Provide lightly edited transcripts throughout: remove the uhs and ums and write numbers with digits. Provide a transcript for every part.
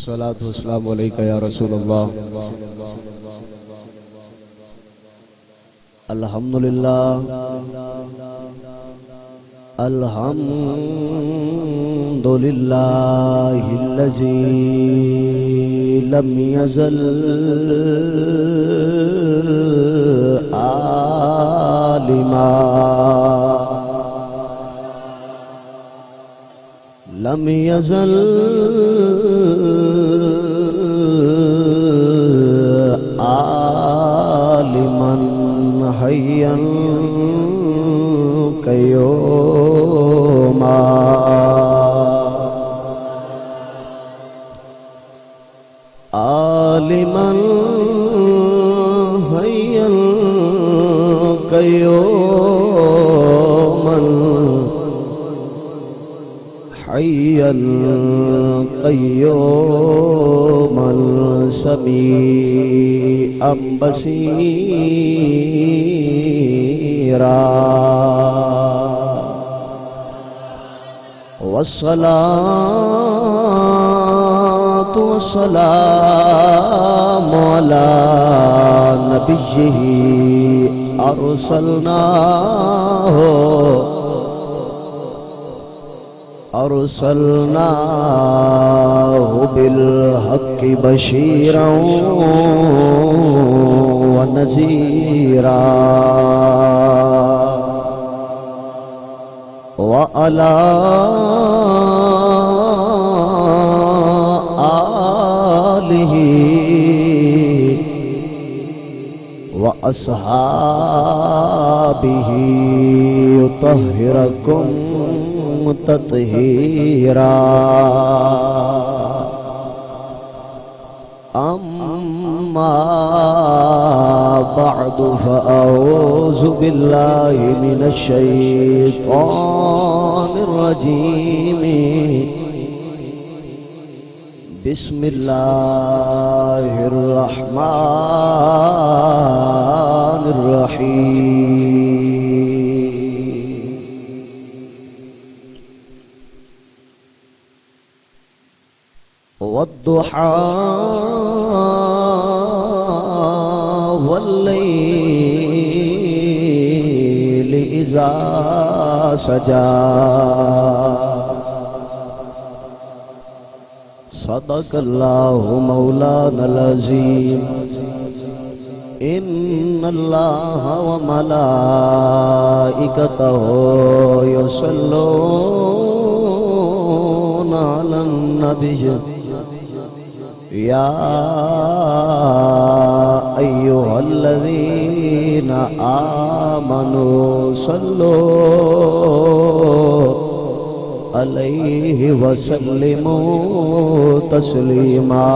الصلاة والسلام عليك يا رسول الله. الحمد لله الحمد لله الذي لم يزل عالما لم يزل عالما حيا قيوما عالما حيا قيوما حيا قيوما سميعا بصيرا والصلاة والسلام على نبيه أرسلناه بالحق بشيرا ونذيرا وعلى آله وأصحابه يطهركم تطهيرا. أما بعد فأعوذ بالله من الشيطان الرجيم. بسم الله الرحمن الرحيم. والضحى والليل إذا سجى صدق الله مولانا العظيم. إن الله وملائكته يصلون على النبي يا أيها الذين آمنوا صلوا عليه وسلموا تسلیما.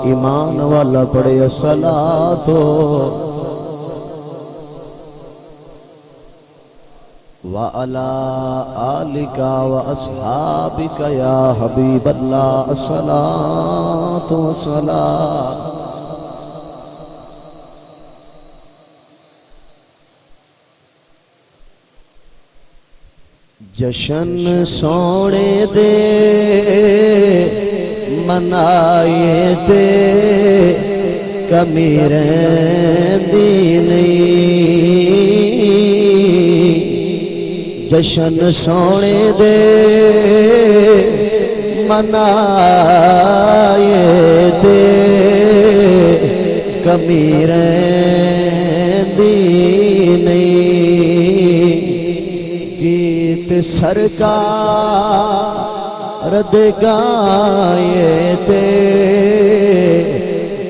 ایمان والا پڑھے الصلاۃ وعلى آلك وأصحابك يا حبيب الله الصلاة والسلام. جشن سونے دے منائے تے کمی رہندی نہیں. جشن سونے دے منائے تے کمی رہندی نہیں. گیت سرکار دے گائے تے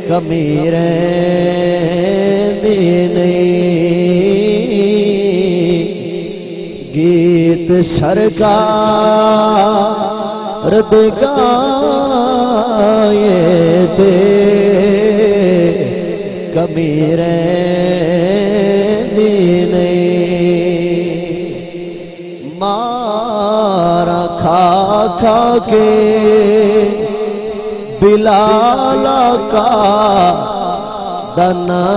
کمی رہندی نہیں. گیت سرکار دے گائے تے کمی رہندی نہیں. مارا کھا کھا کے بلال کا دنا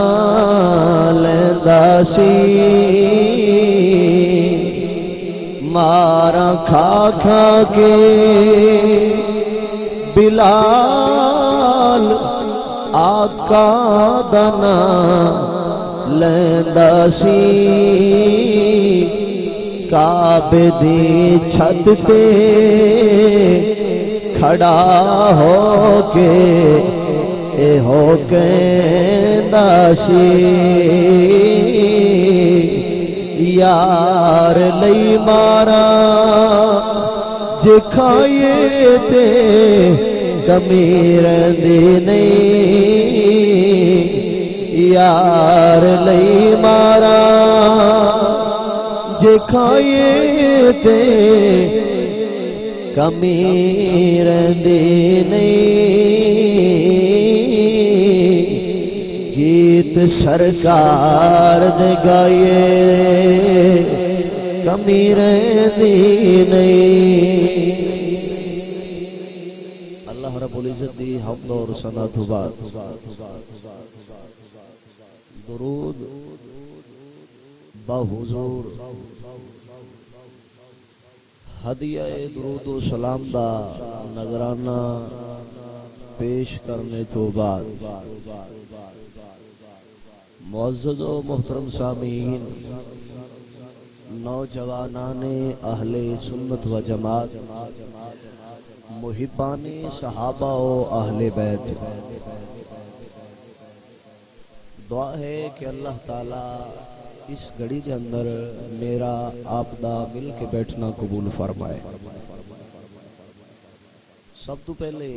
لیندا سی. مارا کھا کھا کے بلال آقا دا نام لیندا سی کعبے دی چھت تے کھڑا ہو کے اے ہو کہندا سی یار لئی مارا جے کھائیے تے کمی رہندی نہیں یار لئی مارا جے کھائیے تے کمی رہندی نہیں گیت سرکار دے گائیے کمی رہندی نہیں اللہ رب العزت دی حمد اور ثنا تو بعد درود بحضور ہدیہ درود و سلام دا نذرانہ پیش کرنے تو بعد معزز و محترم سامعین نوجوانان اہل سنت و جماعت محبان صحابہ و اہل بیت دعا ہے کہ اللہ تعالیٰ اس گھڑی کے اندر میرا آپ دا مل کے بیٹھنا قبول فرمائے سب تو پہلے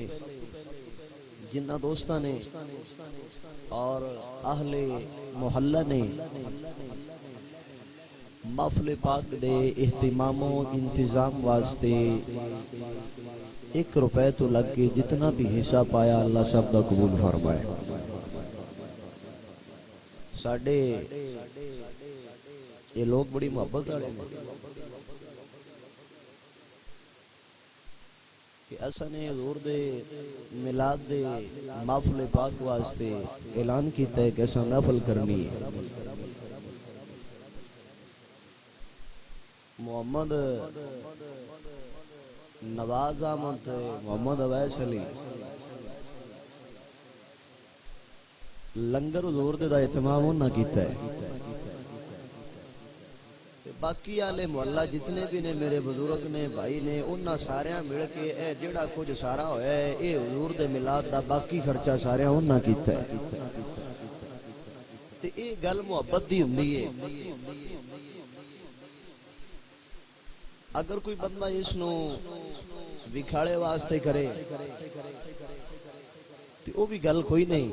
جنہ دوستاں نے اور اہل محلہ نے محفل پاک دے اہتمام و انتظام واسطے 1 روپے تو لگ کے جتنا بھی حصہ پایا اللہ سب دا قبول فرمائے ساڑھے یہ لوگ بڑی محبت آڑے ہیں کہ ایسا نے حضور دے ملاد دے محفل پاک واسطے اعلان کیتا ہے کہ ایسا محفل کرنی ہے محمد نواز احمد محمد اویس علی لنگر حضور دے دا اہتمام نہ کیتا ہے باقی آلے محلہ جتنے بھی نے میرے بزرگ نے بھائی نے انہاں ساریاں مل کے اے جڑا کچھ سارا ہویا ہے اے حضور دے ملاد دا باقی خرچہ ساریاں انہاں کیتا ہے تے اے گل محبت دی ہوندی ہے اگر کوئی بندہ اس نو وکھاڑے واسطے کرے تو وہ بھی گل کوئی نہیں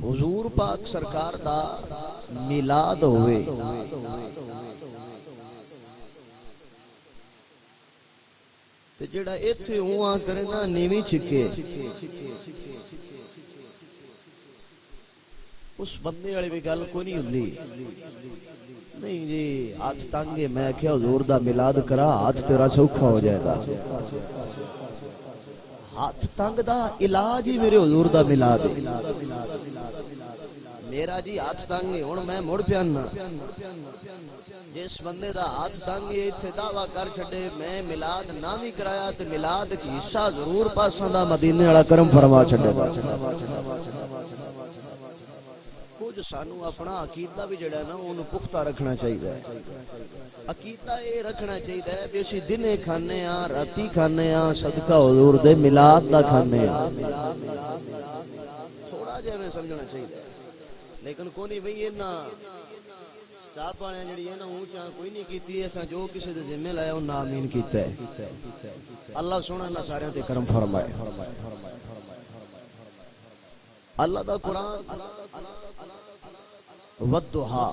حضور پاک سرکار دا میلاد ہوئے تے جڑا ایتھے ہواں کرے نا نیویں چھکے اس بندے والی بھی گل کوئی نہیں ہوندی نہیں جی ہاتھ تانگے میں کیا حضور دا میلاد کرا ہاتھ تیرا سوکھا ہو جائے گا ہاتھ تانگ دا علاج ہی میرے حضور دا میلاد میرا جی ہاتھ تانگے ہن میں مڑ پیانا جس بندے دا ہاتھ تانگے ایتھے دعویٰ کر چھڈے میں میلاد نہ بھی کرایا تے میلاد وچ حصہ ضرور پاساں دا مدینے والا کرم فرما چھڈے گا کچھ سانو اپنا عقیدہ بھی جڑا ہے نا انہوں پختہ رکھنا چاہیے عقیدہ یہ رکھنا چاہیے بھی اسی دنے کھانے ہاں راتی کھانے ہاں صدقہ حضور دے میلاد دا کھانے ہاں تھوڑا جہاں میں سمجھنا چاہیے لیکن کوئی نہیں بھئی یہ نا سٹاپ آنے جڑی ہے نا اونچا کوئی نہیں کیتی ایسا جو کسی دے ذمہ لایا انہوں آمین کیتا ہے اللہ سونا اللہ سارے تے کرم فرمائے اللہ دا قرآن والضحا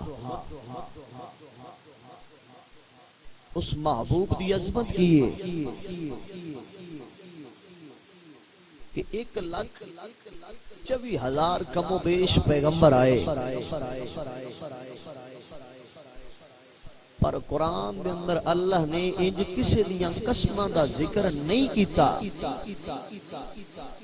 اس محبوب دی عظمت کی ہے کہ 1,24,000 کم و بیش پیغمبر آئے پر قرآن دے اندر اللہ نے انج کسی دیاں قسماں دا ذکر نہیں کیتا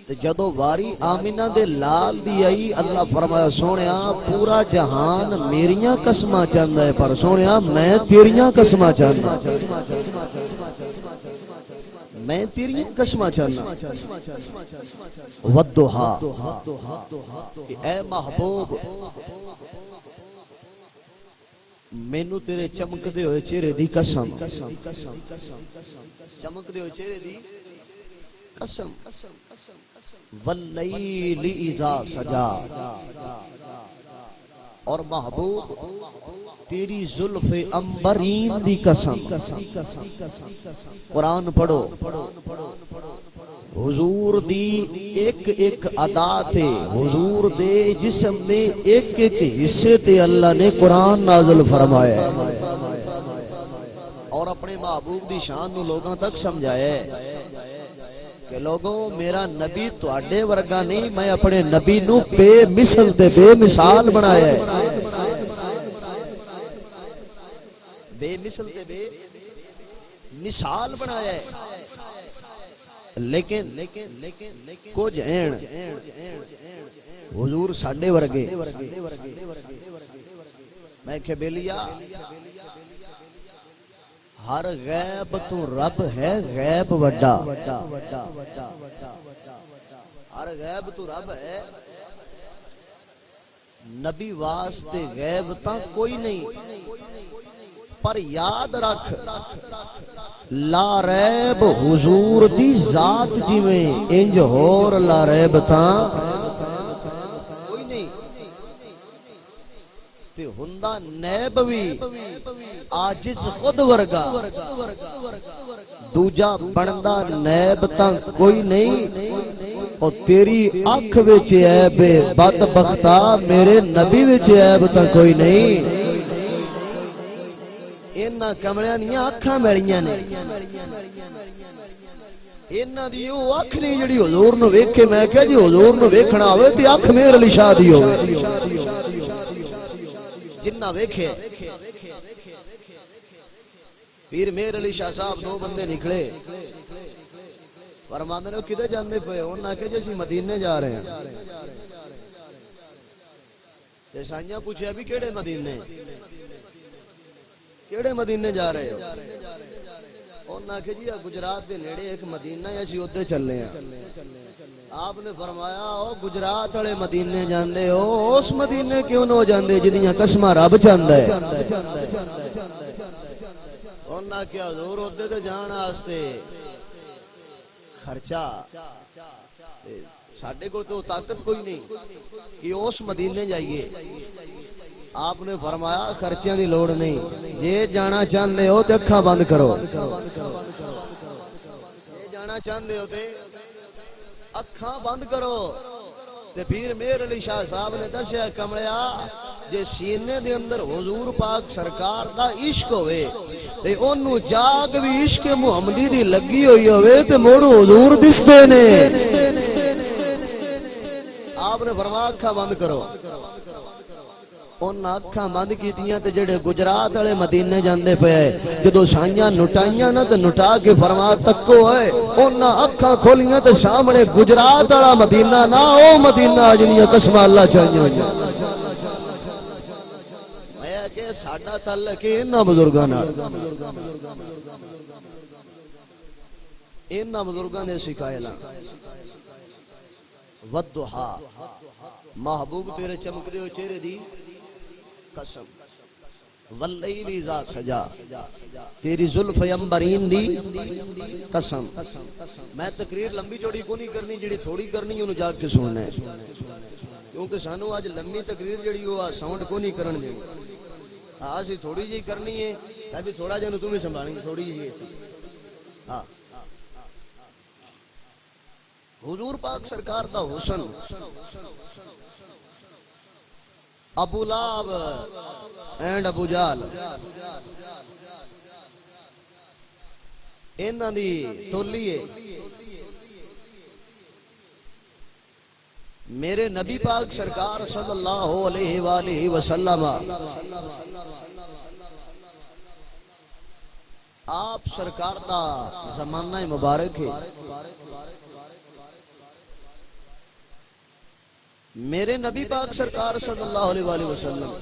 تے جدو واری آمینہ دے لال دی آئی اللہ فرمایا سونیا پورا جہان میریاں قسماں چاہتا ہے پر سونیا میں تیریاں قسماں چاہتا میں تیری قسمہ چاہنا والضحا اے محبوب مینو تیرے چمک دے ہوئے چہرے دی قسم چمک دے ہوئے چہرے دی قسم واللیل اذا سجا اور محبوب تیری زلف عنبرین دی قسم قرآن پڑھو حضور دی ایک ایک ادا تے حضور دے جسم میں ایک ایک حصے تے اللہ نے قرآن نازل فرمایا ہے اور اپنے محبوب دی شان نو لوگاں تک سمجھایا ہے کہ لوگوں میرا نبی تواڈے ورگا نہیں میں اپنے نبی نو بے مثل تے بے مثال بنایا ہے بے مثل تے بے مثال بنایا ہے لیکن کچھ ہیں حضور ساڈے ورگے میں کہ بیلیا ہر غیب تو رب ہے غیب وڈا ہر غیب تو رب ہے نبی واسطے غیب تا کوئی نہیں پر یاد رکھ لا ریب حضور دی ذات جویں انج ہور لا ریب تا کوئی نہیں تے ہندا نیب وی عاجز خود ورگا دوجا بندا نیب تا کوئی نہیں اور تیری اکھ وچ عیب بدبختا میرے نبی وچ عیب تا کوئی نہیں اینا کملیاں دیاں اکھاں ملیاں نے اینا دی او اکھ نہیں جڑی حضور نو ویکھے میں کہا جی حضور نو ویکھنا ہوئے تے اکھ میر علی شاہ دی ہوئے جنہ ویکھے پیر میر علی شاہ صاحب دو بندے نکلے فرماندے نے کدھر جاندے پئے انہاں کہ جی اسی مدینے جا رہے ہیں تے سائیاں پوچھیا بھی کیڑے مدینے کیڑے مدینے جا رہے ہو انہاں کہ جی گجرات دے نیڑے ایک مدینہ ہے اسی اوتے چلے ہیں آپ نے فرمایا او گجرات والے مدینے جاندے ہو اس مدینے کیوں نہ جاندے جدیاں قسماں رب چاہندا ہے انہاں کہ حضور اوتے تے جان واسطے خرچہ ساڈے کول تو طاقت کوئی نہیں کہ اس مدینے جائیے آپ نے فرمایا خرچیاں دی لوڑ نہیں جے جانا چاہندے ہو تے اکھاں بند کرو جے جانا چاہندے ہو تے اکھاں بند کرو تے پیر میر علی شاہ صاحب نے دسیا کملیا جے سینے دے اندر حضور پاک سرکار دا عشق ہوئے تے اونوں جاگ بھی عشق محمدی دی لگی ہوئی ہوئے تے موڑ حضور دستے نے آپ نے فرمایا اکھاں بند کرو انہاں اکھاں بند کیتیاں تے جڑے گجرات والے مدینے جاندے پئے جدوں سائیاں نٹائیاں نہ تے نٹا کے فرمایا تکو اے انہاں اکھاں کھولیاں تے سامنے گجرات والا مدینہ نہ او مدینہ جنیاں قسماں اللہ چاہیے میں کہ ساڈا تعلق انہاں بزرگاں نال انہاں بزرگاں نے سکھایا لا والضحا محبوب تیرے چمکدے ہو چہرے دی قسم واللیل اذا سجا تیری زلف عنبرین دی قسم میں تقریر لمبی چوڑی کو نہیں کرنی جڑی تھوڑی کرنی انہوں جا کے سننا ہے کیونکہ سانو آج لمبی تقریر جڑی ہوا ساؤنڈ کو نہیں کرن دیں اسی تھوڑی جی کرنی ہے ابھی تھوڑا جانو تمہیں سنبھالیں گے تھوڑی جی ہاں حضور پاک سرکار دا حسن ابو لہب اینڈ ابو جہل انہاں دی ٹولی ہے میرے نبی پاک سرکار صلی اللہ علیہ وآلہ وسلم آپ سرکار دا زمانہ مبارک ہے میرے نبی پاک سرکار صلی اللہ علیہ وآلہ وسلم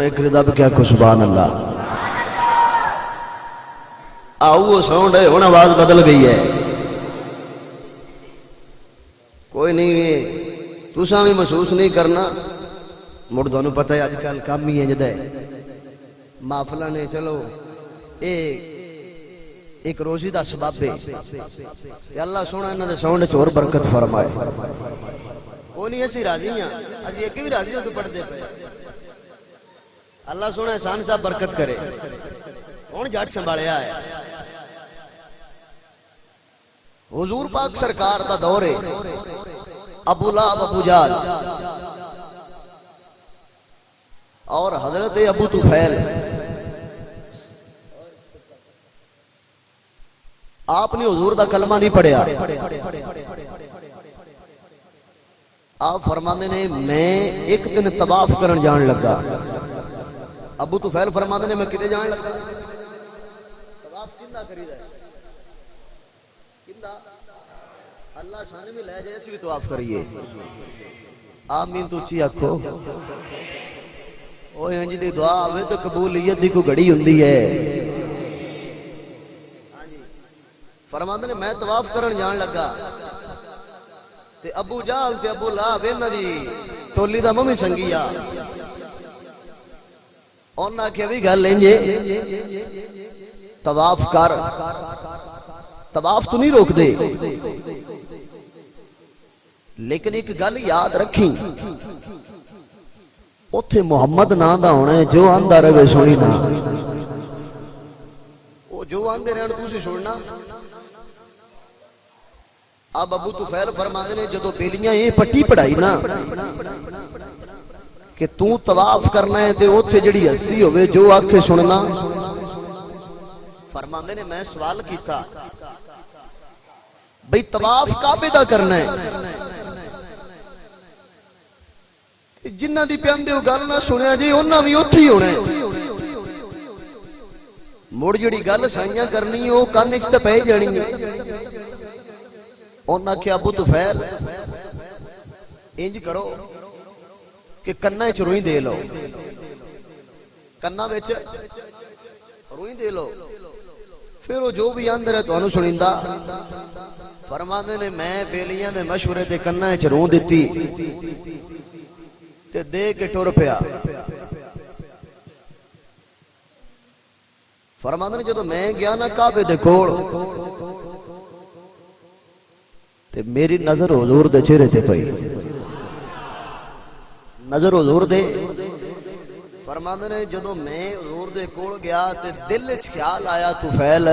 ایک رضا کیا کو سبحان اللہ آؤ ساؤنڈ ہے ہن آواز بدل گئی ہے کوئی نہیں تساں بھی محسوس نہیں کرنا مڑ تانوں پتہ ہے اج کل کام ہی ہے جدا ہے محفلاں نے چلو ایک روزی دا سبب ہے تے اللہ سونا انہاں دے ساؤنڈ وچ اور برکت فرمائے وہ نہیں اسی راضی ہاں اسی ایک بھی راضی ہو تو پڑھ دے پے اللہ سونا احسان صاحب برکت کرے ہن جٹ سنبھالیا ہے حضور پاک سرکار دا دور ہے ابو لہب ابو جہل اور حضرت ابو طفیل آپ نے حضور دا کلمہ نہیں پڑھیا آپ فرماندے نے میں ایک دن طواف کرن جان لگا ابو طفیل فرماندے نے میں کدے جان لگا طواف کیندا کریدا ہے کیندا اللہ سانے میں لے جائے اسی بھی طواف کریے آمین تو اچھی آکھو اوہ انج دی دعا آوے تو قبولیت دی کوئی گھڑی ہوندی ہے فرماندے نے میں طواف کرن جان لگا تے ابو جہل تے ابو لہب انہاں دی ٹولی دا ممی سنگیا انہاں کہ بھی گل انجے طواف کر طواف تو نہیں روک دے لیکن ایک گل یاد رکھی اوتھے محمد نام دا ہونا ہے جو آندا رہے سنی نا او جو آندے رہن تسی سننا اب ابو طفیل فرماندے نے جدو بیلیاں یہ پٹی پڑھائی نا کہ تو طواف کرنا ہے تے اوتھے جڑی ہستی ہوئے جو آکھے سننا فرماندے نے میں سوال کیتا بھئی طواف کعبے دا کرنا ہے جنہ دی پیاندے ہو گل نہ سنیا جی انہاں بھی اوتھے ہی ہونا ہے مڑ جڑی گل سائیاں کرنی ہے او کان وچ تے پے جانی ہے انہاں کہ ابو طفیل انج کرو کہ کنا وچ روئی دے لو کنا وچ روئی دے لو پھر وہ جو بھی اندر ہے تانوں سنیندا فرماندے نے میں بیلیاں دے مشورے تے کنا وچ رو دتی تے دے کے ٹر پیا فرماندے نے جدوں میں گیا نا کعبے دے کول تے میری نظر حضور دے چہرے تے پئی نظر حضور دے فرماندے نے جدوں میں حضور دے کول گیا تے دل وچ خیال آیا طفیل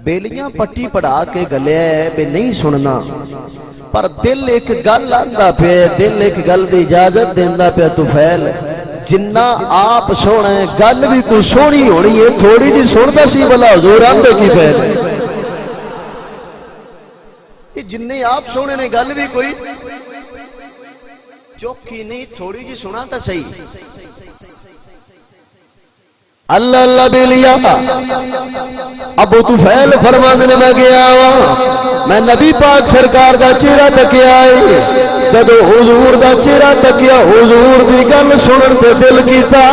بیلیاں پٹی پڑھا کے گلیا ہے بے نہیں سننا پر دل ایک گل آندا پیا دل ایک گل دی اجازت دیندا پیا طفیل جنہ آپ سونا ہے گل بھی کوئی سونی ہونی ہے تھوڑی جی سندا سی بلا حضور آندے کی پیا جنہیں آپ سونے نے گل بھی کوئی چوکی نہیں تھوڑی جی سنا تا صحیح اللہ اللہ بیلیا ابو طفیل فرماندے نے میں گیا میں نبی پاک سرکار دا چہرہ تکیا ہے جدو حضور دا چہرہ تکیا حضور دی گل سنن تے دل کیتا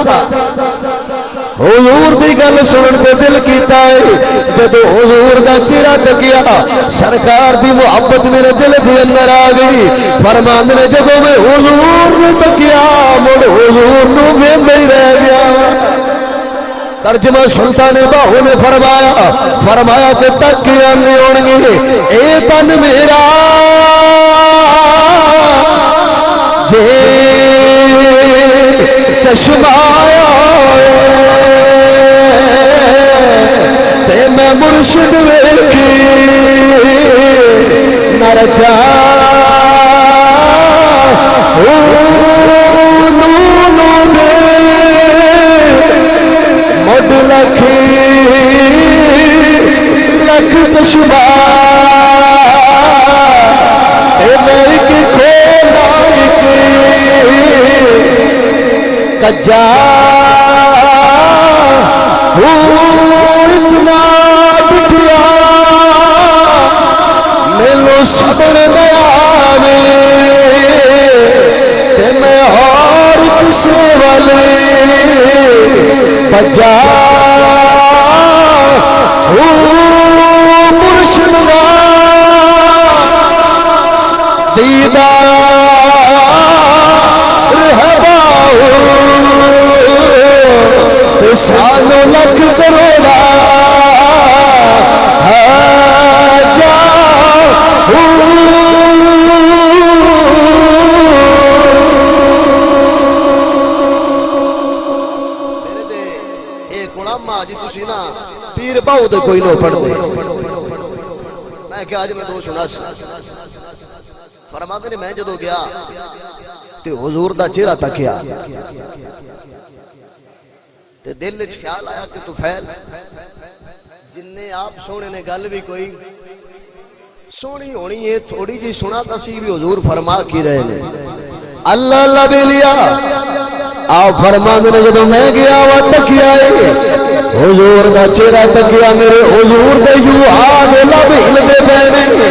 حضور دی گل سنن تے دل کیتا ہے جدو حضور دا چہرہ تکیا سرکار دی محبت میرے دل دے اندر آ گئی فرماندے نے جدو میں حضور نو تکیا مڑ حضور نو ویندا ہی رہ گیا ترجمہ سلطان باہو نے فرمایا کہ تک کے آنے ہونگے اے تن میرا جے چشمہ تے میں مرشد ویکھی نہ رجا مد لکھی لکھ چشمہ میں کی کھولا کجا اتنا بٹھیا میلو سبر گیا میں اور کسی والے بچا مرشد دا دیدار ہے سانو لکھ کروڑا پیر باؤ دے کوئی نہ پڑھ دے میں کہ آج میں دو سنا فرماتے نے میں جدو گیا تے حضور دا چہرہ تکیا تے دل وچ خیال آیا کہ طفیل جن نے آپ سونے نے گل بھی کوئی سونی ہونی ہے تھوڑی جی سنا تا سی بھی حضور فرما کی رہے نے اللہ اللہ بھی لیا آپ فرماتے نے جدو میں گیا وہ تکیا حضور دا چہرہ تکیا میرے حضور دے یوں آگ لب ہلدے پہنے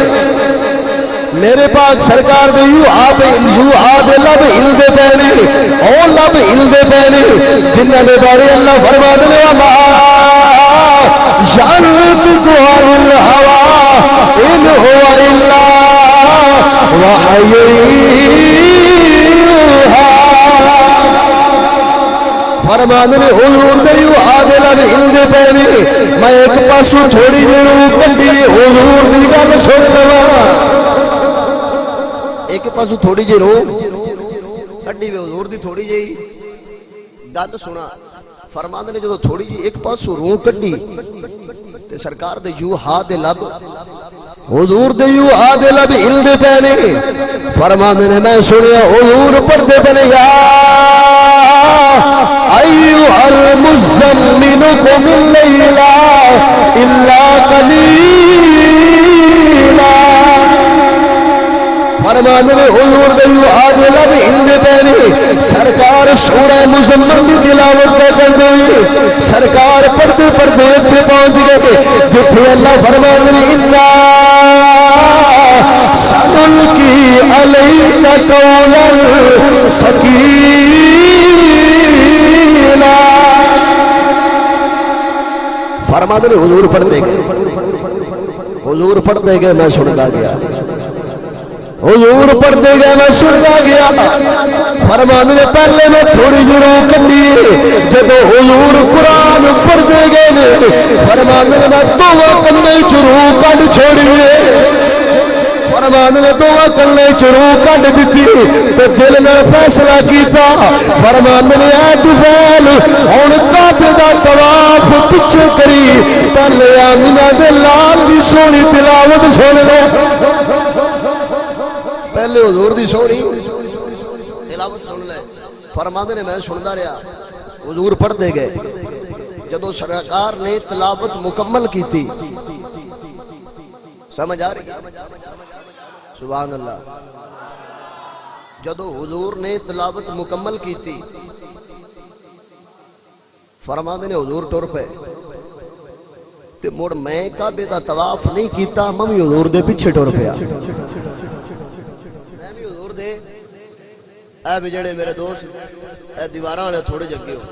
میرے پاک سرکار دے یوں آگ لب ہلدے پہنے او لب ہلدے پہنے جنہ دے بارے اللہ فرما دے اما جانت کو الہوا ان ہوا الا وحی فرمانے نے حضور دے یوں آگے لگ ہلدے پہنے میں ایک پاسو تھوڑی دیر کٹی حضور دی گل سن سوا ایک پاسو تھوڑی جی رو کٹی وے حضور دی تھوڑی جی گل سنا فرمانے نے جدو تھوڑی جی ایک پاسو رو کٹی تے سرکار دے یوں ہا دے لب حضور دے یوں آگے لب ہلدے پہنے فرمانے نے میں سنیا حضور پردے بنے یا ایوہ المزمن قم اللیلہ الا قلیلا فرمانے میں حضور دے یوں آگے لب ہلدے پہنے سرکار سورہ مزمل کی تلاوت کر دے سرکار پردے پردے اتنے پہنچ گئے جتنے اللہ فرمانے میں انا سنلقی علیک قولا ثقیلا فرماتے نے حضور پڑھتے گئے میں سنتا گیا حضور پڑھتے گئے میں سنتا گیا فرماتے نے پہلے میں تھوڑی ضرور کٹی جدو حضور قرآن پڑھتے گئے فرماتے نے میں دو کنے چرو کٹ چھوڑی فرمانے نے دو کلے چرو کٹ دیتی تو دل میں فیصلہ کیتا فرمانے نے اے طفیل ہن کعبے دا طواف پیچھے کری پہلے آمینہ دے لال دی سونی تلاوت سن لے پہلے حضور دی سونی تلاوت سن لے فرمانے نے میں سندا رہا حضور پڑھتے گئے جدو سرکار نے تلاوت مکمل کی تھی سمجھ آ رہی سبحان اللہ جدو حضور نے تلاوت مکمل کی تھی فرماتے نے حضور ٹر پے تے مڑ میں کعبے دا طواف نہیں کیتا میں بھی حضور دے پیچھے ٹر پیا میں بھی حضور دے اے بھی جڑے میرے دوست اے دیواراں والے تھوڑے جگے ہو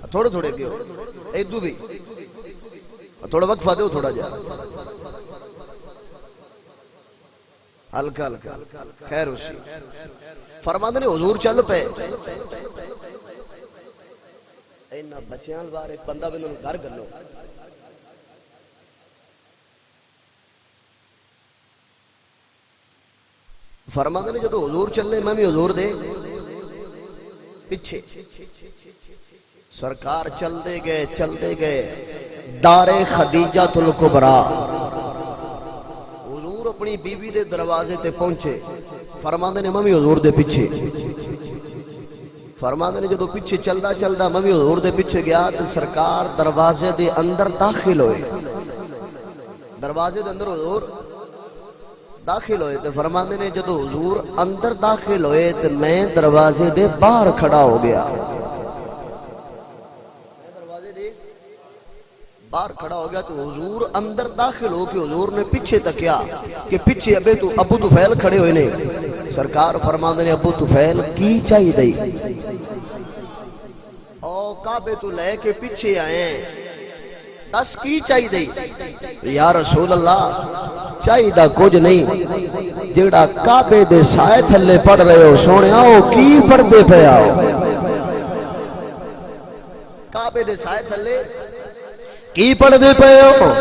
تھوڑے تھوڑے اگے ہو ادو بھی تھوڑا وقفہ دو تھوڑا جا ہلکا ہلکا خیر اسی فرماتے نے حضور چل پے اینا بچیاں بار ایک بندہ بندہ گھر گلو فرماتے نے جدو حضور چلے میں بھی حضور دے پیچھے سرکار چلتے گئے دار خدیجہ الکبریٰ حضور اپنی بیوی دے دروازے تے پہنچے فرماندے نے میں بھی حضور دے پیچھے فرماندے نے جدو پیچھے چلدا میں بھی حضور دے پیچھے گیا تے سرکار دروازے دے اندر داخل ہوئے دروازے دے اندر حضور داخل ہوئے تے فرماندے نے جدو حضور اندر داخل ہوئے تے میں دروازے دے باہر کھڑا ہو گیا باہر کھڑا ہو گیا تو حضور اندر داخل ہو کے حضور نے پیچھے تکیا کہ پیچھے ابو طفیل کھڑے ہوئے نے سرکار فرماندے نے ابو طفیل کی چاہیے دئی او او کعبے تو لے کے پیچھے آئے دس کی چاہیے یا رسول اللہ چاہیے کچھ نہیں جیڑا کعبے دے سائے تھلے پڑھ رہے ہو سونے آؤ کی پڑھتے پہ آؤ کعبے دے سائے تھلے کی پڑھتے پہ ہو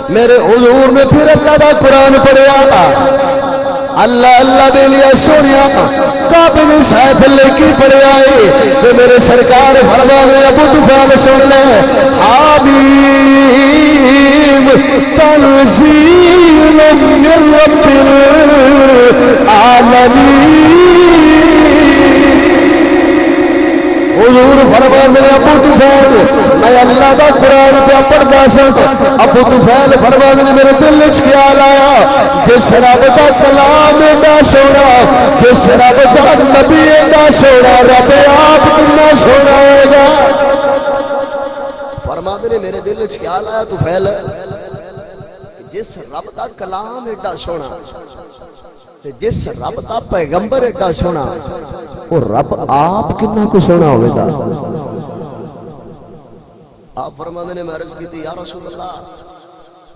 میرے حضور نے پھر اللہ دا قرآن پڑھیا اللہ اللہ دے لیا سونیا کعبے دے سائے تھلے کی پڑھیا ہے کہ میرے سرکار فرمانے ابو طفیل سن لے آمین تنزیل من رب العالمین حضور فرمانے ابو طفیل میں اللہ دا قرآن پہ پڑھدا سا ابو طفیل فرمانے میرے دل وچ خیال آیا جس رب دا کلام ایڈا سونا جس رب دا نبی ایڈا سونا رب آپ کتنا سونا ہوگا فرمانے میرے دل وچ خیال آیا طفیل جس رب دا کلام ایڈا سونا جس رب دا پیغمبر ایڈا سونا وہ رب آپ کتنا کو سونا ہوگا آپ فرمانے نے عرض کی تھی یا رسول اللہ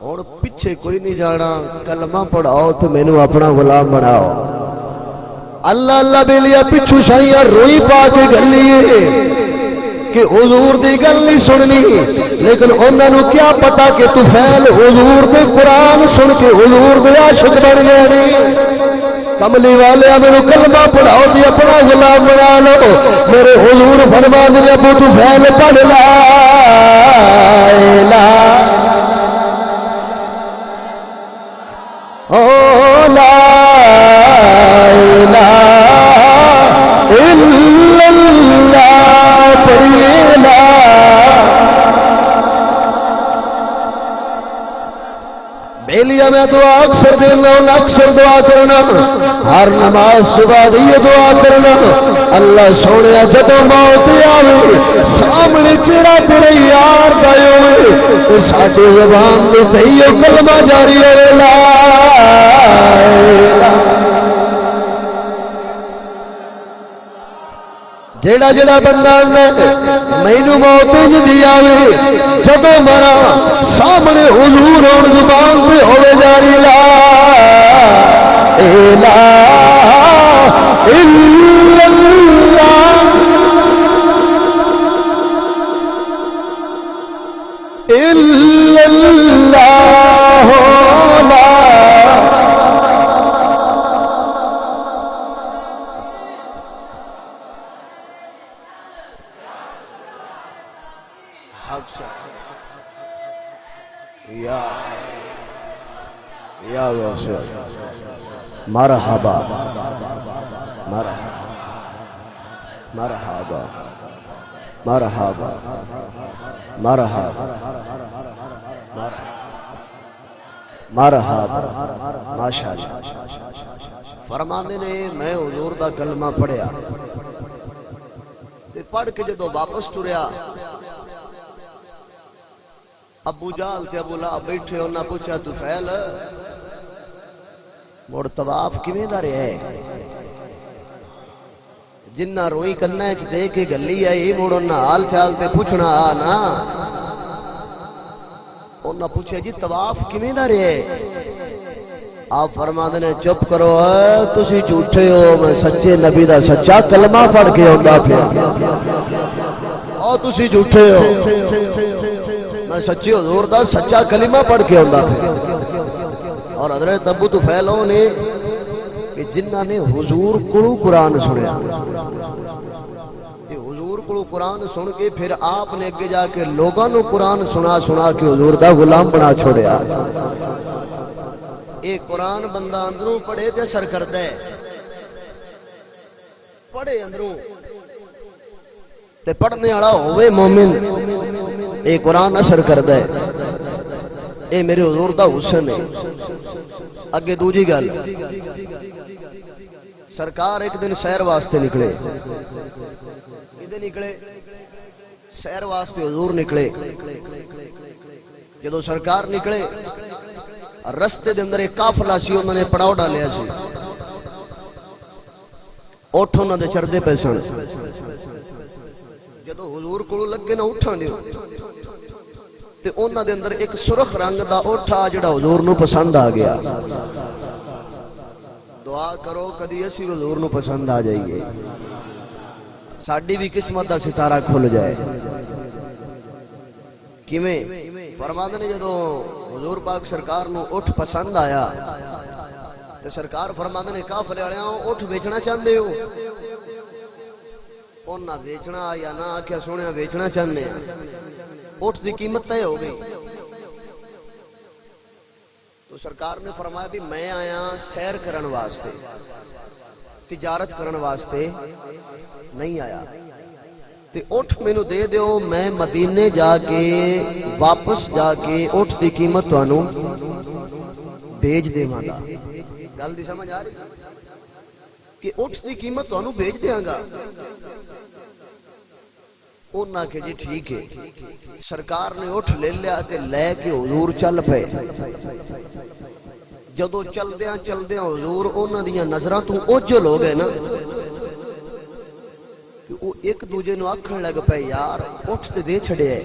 اور پیچھے کوئی نہیں جانا کلمہ پڑھاؤ تو میں نے اپنا غلام بناؤ اللہ اللہ بے لیا پچھو شاہیاں روئی پا کے گلی کہ حضور دی گل نہیں سننی لیکن انہوں نے کیا پتا کہ طفیل حضور دے قرآن سن کے حضور دے عاشق بن گئے نہیں کملی والے میرے کلمہ پڑھاؤ دی اپنا غلام بنا لو میرے حضور فرمان دے ابو طفیل پڑھ لا لا او لا الہ الا اللہ پڑھیلا بیلیا میں دعا اکثر دینا اکثر دعا کرنا ہر نماز صبح دی دعا کرنا اللہ سونے جدو موت آوے سامنے چہرہ تیرے یار دا ہوئے ساڈی زبان تے تیو کلمہ جاری ہوے لا جیڑا جیڑا بندہ مینوں موت دی آوے جدو مرا سامنے حضور اور زبان پہ ہوے جاری لا الہ الا اللہ الا اللہ لا یا مرحبا مرحبا مرحبا مرحبا مرحبا ماشاءاللہ فرماندے نے میں حضور دا کلمہ پڑھیا تے پڑھ کے جدو واپس ٹریا ابو جہل تے ابو لہب بیٹھے انہاں پوچھا طفیل مڑ طواف کیویں دا رہیا ہے جنہ روئی کنا وچ دے کے گلی آئی مڑ انہاں حال چال تے پوچھنا آ نا انہاں پوچھا جی طواف کیویں دا رہیا ہے آپ فرماندے نے چپ کرو تسی جھوٹے ہو میں سچے نبی دا سچا کلمہ پڑھ کے آندا پیا او تسی جھوٹے ہو میں سچے حضور دا سچا کلمہ پڑھ کے آندا پیا اور حضرت ابو طفیل نے کہ جنہاں نے حضور کو قرآن سنیا حضور کو قرآن سن کے پھر آپ نے اگے جا کے لوگوں کو قرآن سنا سنا کے حضور دا غلام بنا چھوڑیا ایک قرآن بندہ اندروں پڑھے تے اثر کردا ہے پڑھے اندروں تے پڑھنے والا ہوئے مومن اے قرآن اثر کردا ہے اے میرے حضور دا حسن ہے اگے دوجی گل سرکار ایک دن سیر واسطے نکلے کدے نکلے سیر واسطے حضور نکلے جدو سرکار نکلے رستے دے اندر ایک قافلہ سی انہوں نے پڑاؤ ڈالیا سی اٹھ انہوں نے چردے پہ سن جدو حضور کو لگے نہ اٹھان دیو تے انہاں دے اندر ایک سرخ رنگ دا اٹھا جڑا حضور نو پسند آ گیا. دعا کرو کدی اسی حضور نو پسند آ جائیے ساڈی بھی قسمت دا ستارہ کھل جائے. کیویں فرماندے نے جدو حضور پاک سرکار نو اٹھ پسند آیا تے سرکار فرماندے نے قافلے والےاں اٹھ بیچنا چاہندے ہو؟ انہاں بیچنا یا نہ آکھیا سونیا بیچنا چاہندے ہیں. اٹھ دی قیمت طے ہو گئی تو سرکار نے فرمایا بھی میں آیا سیر کرن واسطے تجارت کرن واسطے نہیں آیا تے اٹھ مینوں دے دیو میں مدینے جا کے واپس جا کے اٹھ دی قیمت تانوں بھیج دیواں گا. گل دی سمجھ آ رہی کہ اٹھ دی قیمت تانوں بھیج دیاں گا. انہاں کہ جی ٹھیک ہے. سرکار نے اٹھ لے لیا تے لے کے حضور چل پے. جدو چلدیاں چلدیاں حضور انہاں دیاں نظراں تو اوجل ہو گئے نا کہ وہ ایک دوجے نو آکھن لگ پے یار اٹھ تے دے چھڑیا ہے.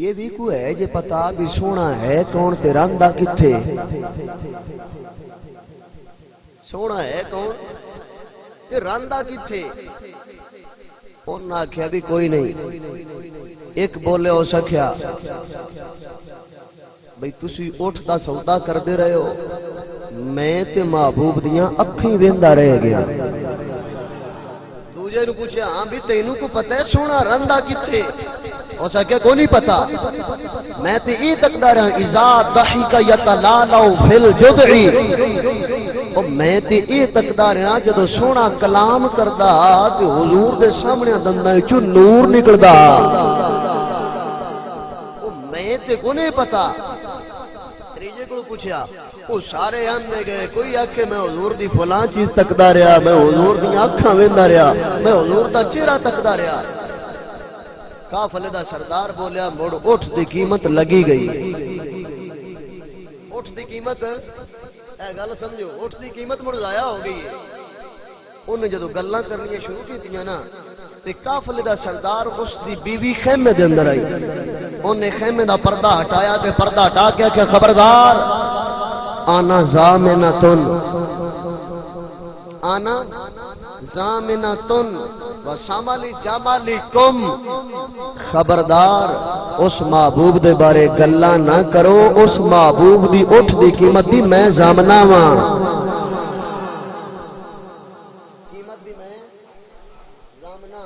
یہ بھی کوئی ہے جے پتا بھی سونا ہے کون تے راندا کتھے. سونا ہے کون تے راندا کتھے. انہاں آکھیا بھی کوئی نہیں. ایک بولے ہو سکیا بھئی تسی اٹھ دا سودا کر دے رہے ہو میں تے محبوب دیاں اکھیں ویندا رہ گیا. دوجے نو پوچھیا ہاں بھی تینوں کو پتہ ہے سونا راندا کتھے؟ ہو سکیا کو نہیں پتا. میں تے یہ تکدا رہا اذا ضحک یتلالو فی الجدعی. او میں تے یہ تکدا رہا جدو سونا کلام کردا تے حضور دے سامنے دنداں وچوں نور نکلدا. او میں تے کو نہیں پتا. تریجے کو پوچھیا او سارے آندے گئے. کوئی آکھے میں حضور دی فلاں چیز تکدا رہا میں حضور دی اکھاں ویندا رہا میں حضور دا چہرہ تکدا رہا. قافلے دا سردار بولیا مڑ اٹھ دی قیمت لگی گئی. اٹھ دی قیمت اے گل سمجھو اٹھ دی قیمت مڑ ضائع ہو گئی ہے. انہیں جدو گلاں کرنی شروع کیتیاں نا تے قافلے دا سردار اس دی بیوی خیمے دے اندر آئی. انہیں خیمے دا پردہ ہٹایا تے پردہ ہٹا کے کہ خبردار آنا زامنتن آنا زامنتن وساملی جمالکم. خبردار اس محبوب دے بارے گلاں نہ کرو. اس محبوب دی اٹھ دی قیمت دی میں ضامنہ واں. قیمت دی میں ضامنہ.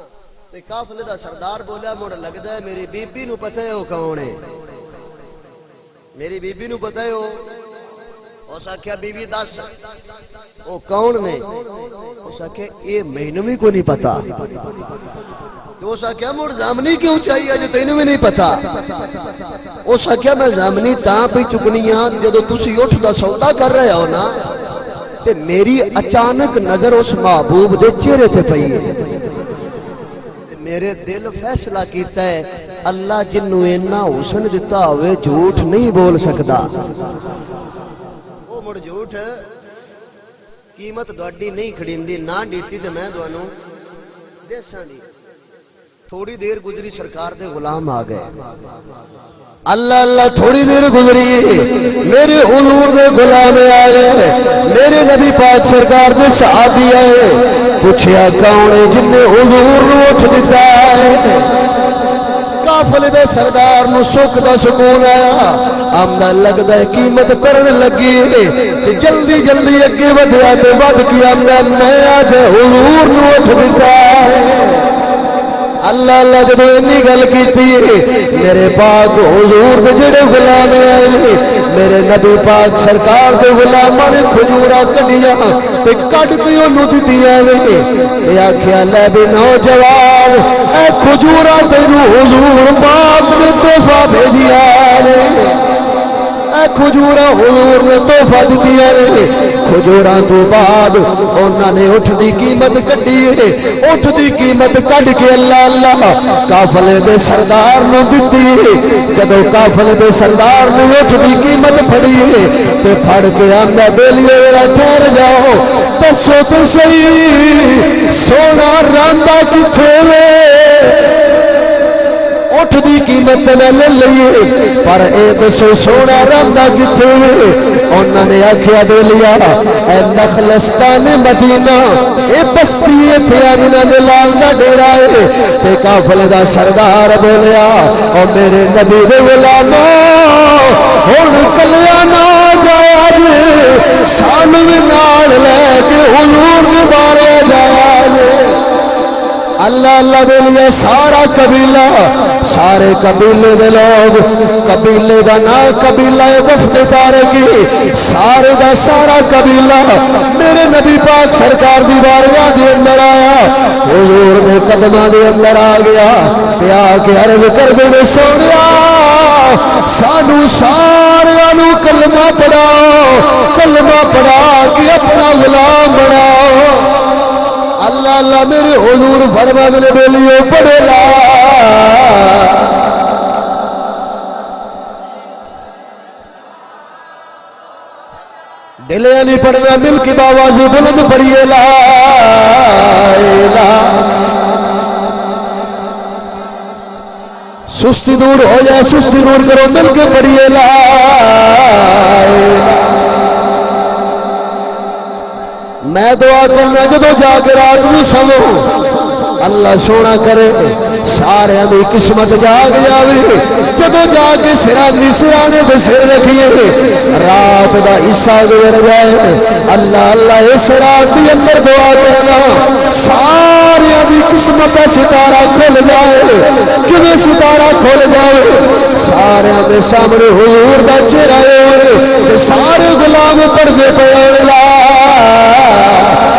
تے قافلے دا سردار بولیا مڑ لگدا ہے میری بی بی نو پتہ ہے او کون ہے. میری بی بی نو پتہ ہے او. اس آکھیا بی بی دس او کون نے. اس آکھیا اے مینوں بھی کو نہیں پتا. تو اس آکھیا مڑ ضامنی کیوں چاہیے جے تینوں بھی نہیں پتا. اس آکھیا میں ضامنی تاں پہ چکنی ہاں جدو تسی اٹھ دا سودا کر رہے ہو نا تے میری اچانک نظر اس محبوب دے چہرے تے پئی ہے. میرے دل فیصلہ کیتا ہے اللہ جنوں اینا حسن دتا ہوئے جھوٹ نہیں بول سکدا. مڑ جھوٹ قیمت ڈاڈی نہیں کھڑیندی نہ ڈیتی تے میں دوانوں دیساں دی. تھوڑی دیر گزری سرکار دے غلام آ گئے. اللہ اللہ تھوڑی دیر گزری میرے حضور دے غلام آئے. میرے نبی پاک سرکار دے صحابی آئے. پوچھیا کون ہے جن نے حضور نو اٹھ دتا ہے. قافلے دے سردار نو سکھ دا سکون آیا. آمدہ لگدا ہے قیمت کرن لگی تے جلدی جلدی اگے ودیا تے ود کی آمدہ میں آج حضور نو اٹھ دتا ہے. اللہ اللہ جدو انی گل کیتی میرے پاک حضور دے جڑے غلام آئے میرے نبی پاک سرکار دے غلاماں نے کھجوراں کڈیاں تے کڈ کے اونوں دتیاں نے. اے آکھیا لے بھی نوجوان اے کھجوراں تینوں حضور پاک نے تحفہ بھیجیا نے. اے کھجوراں حضور نے تحفہ دتیاں نے کھجوراں تو بعد انہاں نے اٹھ دی قیمت کڈی ہے اٹھ دی قیمت کڈ کے اللہ اللہ قافلے دے سردار نو دتی ہے جدوں قافلے دے سردار نے اٹھ دی قیمت پھڑی ہے تے پھڑ کے آندا بیلیے ذرا ٹھہر جاؤ دسو تے صحیح سونا راندا کتھے وے اٹھ دی قیمت میں لے لئیے پر اے دسو سونا راندا کتھے وے انہاں نے آکھیا دے لیا اے نخلستان مدینہ اے بستی ایتھے آمنہ دے لال دا ڈیرا ہے تے قافلے دا سردار بولیا او میرے نبی دے غلامو ہن کلیا نہ جایا جے سانو نال لے کے حضور دے بارے جایا جے اللہ اللہ دے لیے سارا قبیلہ سارے قبیلے دے لوگ قبیلے دا نام قبیلہ وفد تارکی سارے دا سارا قبیلہ میرے نبی پاک سرکار دی بارگاہ دے اندر آیا حضور دے قدماں دے اندر آ گیا پیا کے عرض کر دے سونیا سانو سارے نو کلمہ پڑھا کے اپنا غلام بناؤ اللہ اللہ میرے حضور فرما دے بیلیو پڑھے لا دلیا نہیں پڑھنا دل کی باوازی بلند پڑھیے لا سستی دور ہو جائے سستی دور کرو مل کے پڑھیے لا میں دعا کرنا جدو جا کے رات نو سمو اللہ سونا کرے سارے دی قسمت جاگ جاوے جدو جا کے سرانے دے سر رکھیے رات دا حصہ گزر جائے اللہ اللہ اس رات کے اندر دعا کرنا سارے دی قسمت دا ستارہ کھل جائے کبھی ستارہ کھل جائے سارے دے سامنے حضور دا چہرہ ہے سارے غلام پردے پہ لا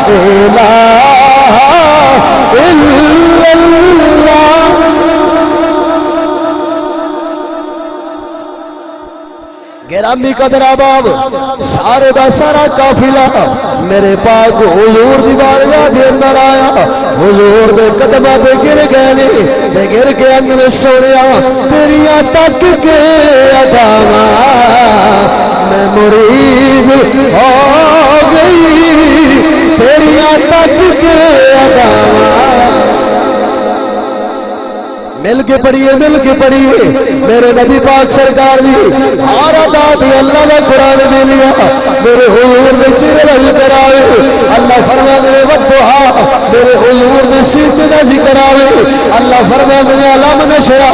الہ الا اللہ گرامی قدر احباب سارے دا سارا قافلہ میرے پاک حضور دی بارگاہ دے اندر آیا حضور دے قدماں تے گر گئے نے تے گر کے اندر سونیا تیریاں تک کے اداواں میں مرید ہو گئی تیریاں تک کے اداواں مل کے پڑھیے میرے نبی پاک سرکار دی سارا داد اللہ کا قرآن دے لیا میرے حضور نے چہرہ ذکر آئے اللہ فرما دے وضحا میرے حضور نے سینے کا ذکر آئے اللہ فرما دے علم نشرا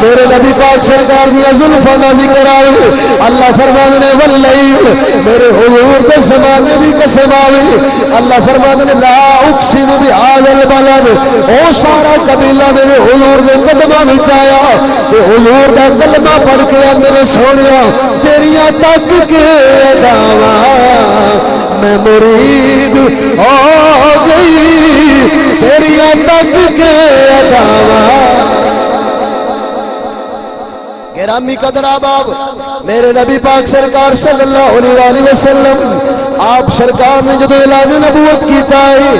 میرے نبی پاک سرکار دی زلفاں کا ذکر آئے اللہ فرما دے واللیل میرے حضور دے زمانے دی قسم آئے اللہ فرما دے لا اقسم بهذا البلد او سارا قبیلہ میرے حضور دے قدمہ وچ آیا تے حضور دا کلمہ پڑھ کے اندر سونیا تیریاں تک کے اداواں میں مرید ہو گئی تیریاں تک کے اداواں گرامی قدر احباب میرے نبی پاک سرکار صلی اللہ علیہ وسلم آپ سرکار نے جدو اعلان نبوت کیتا ہے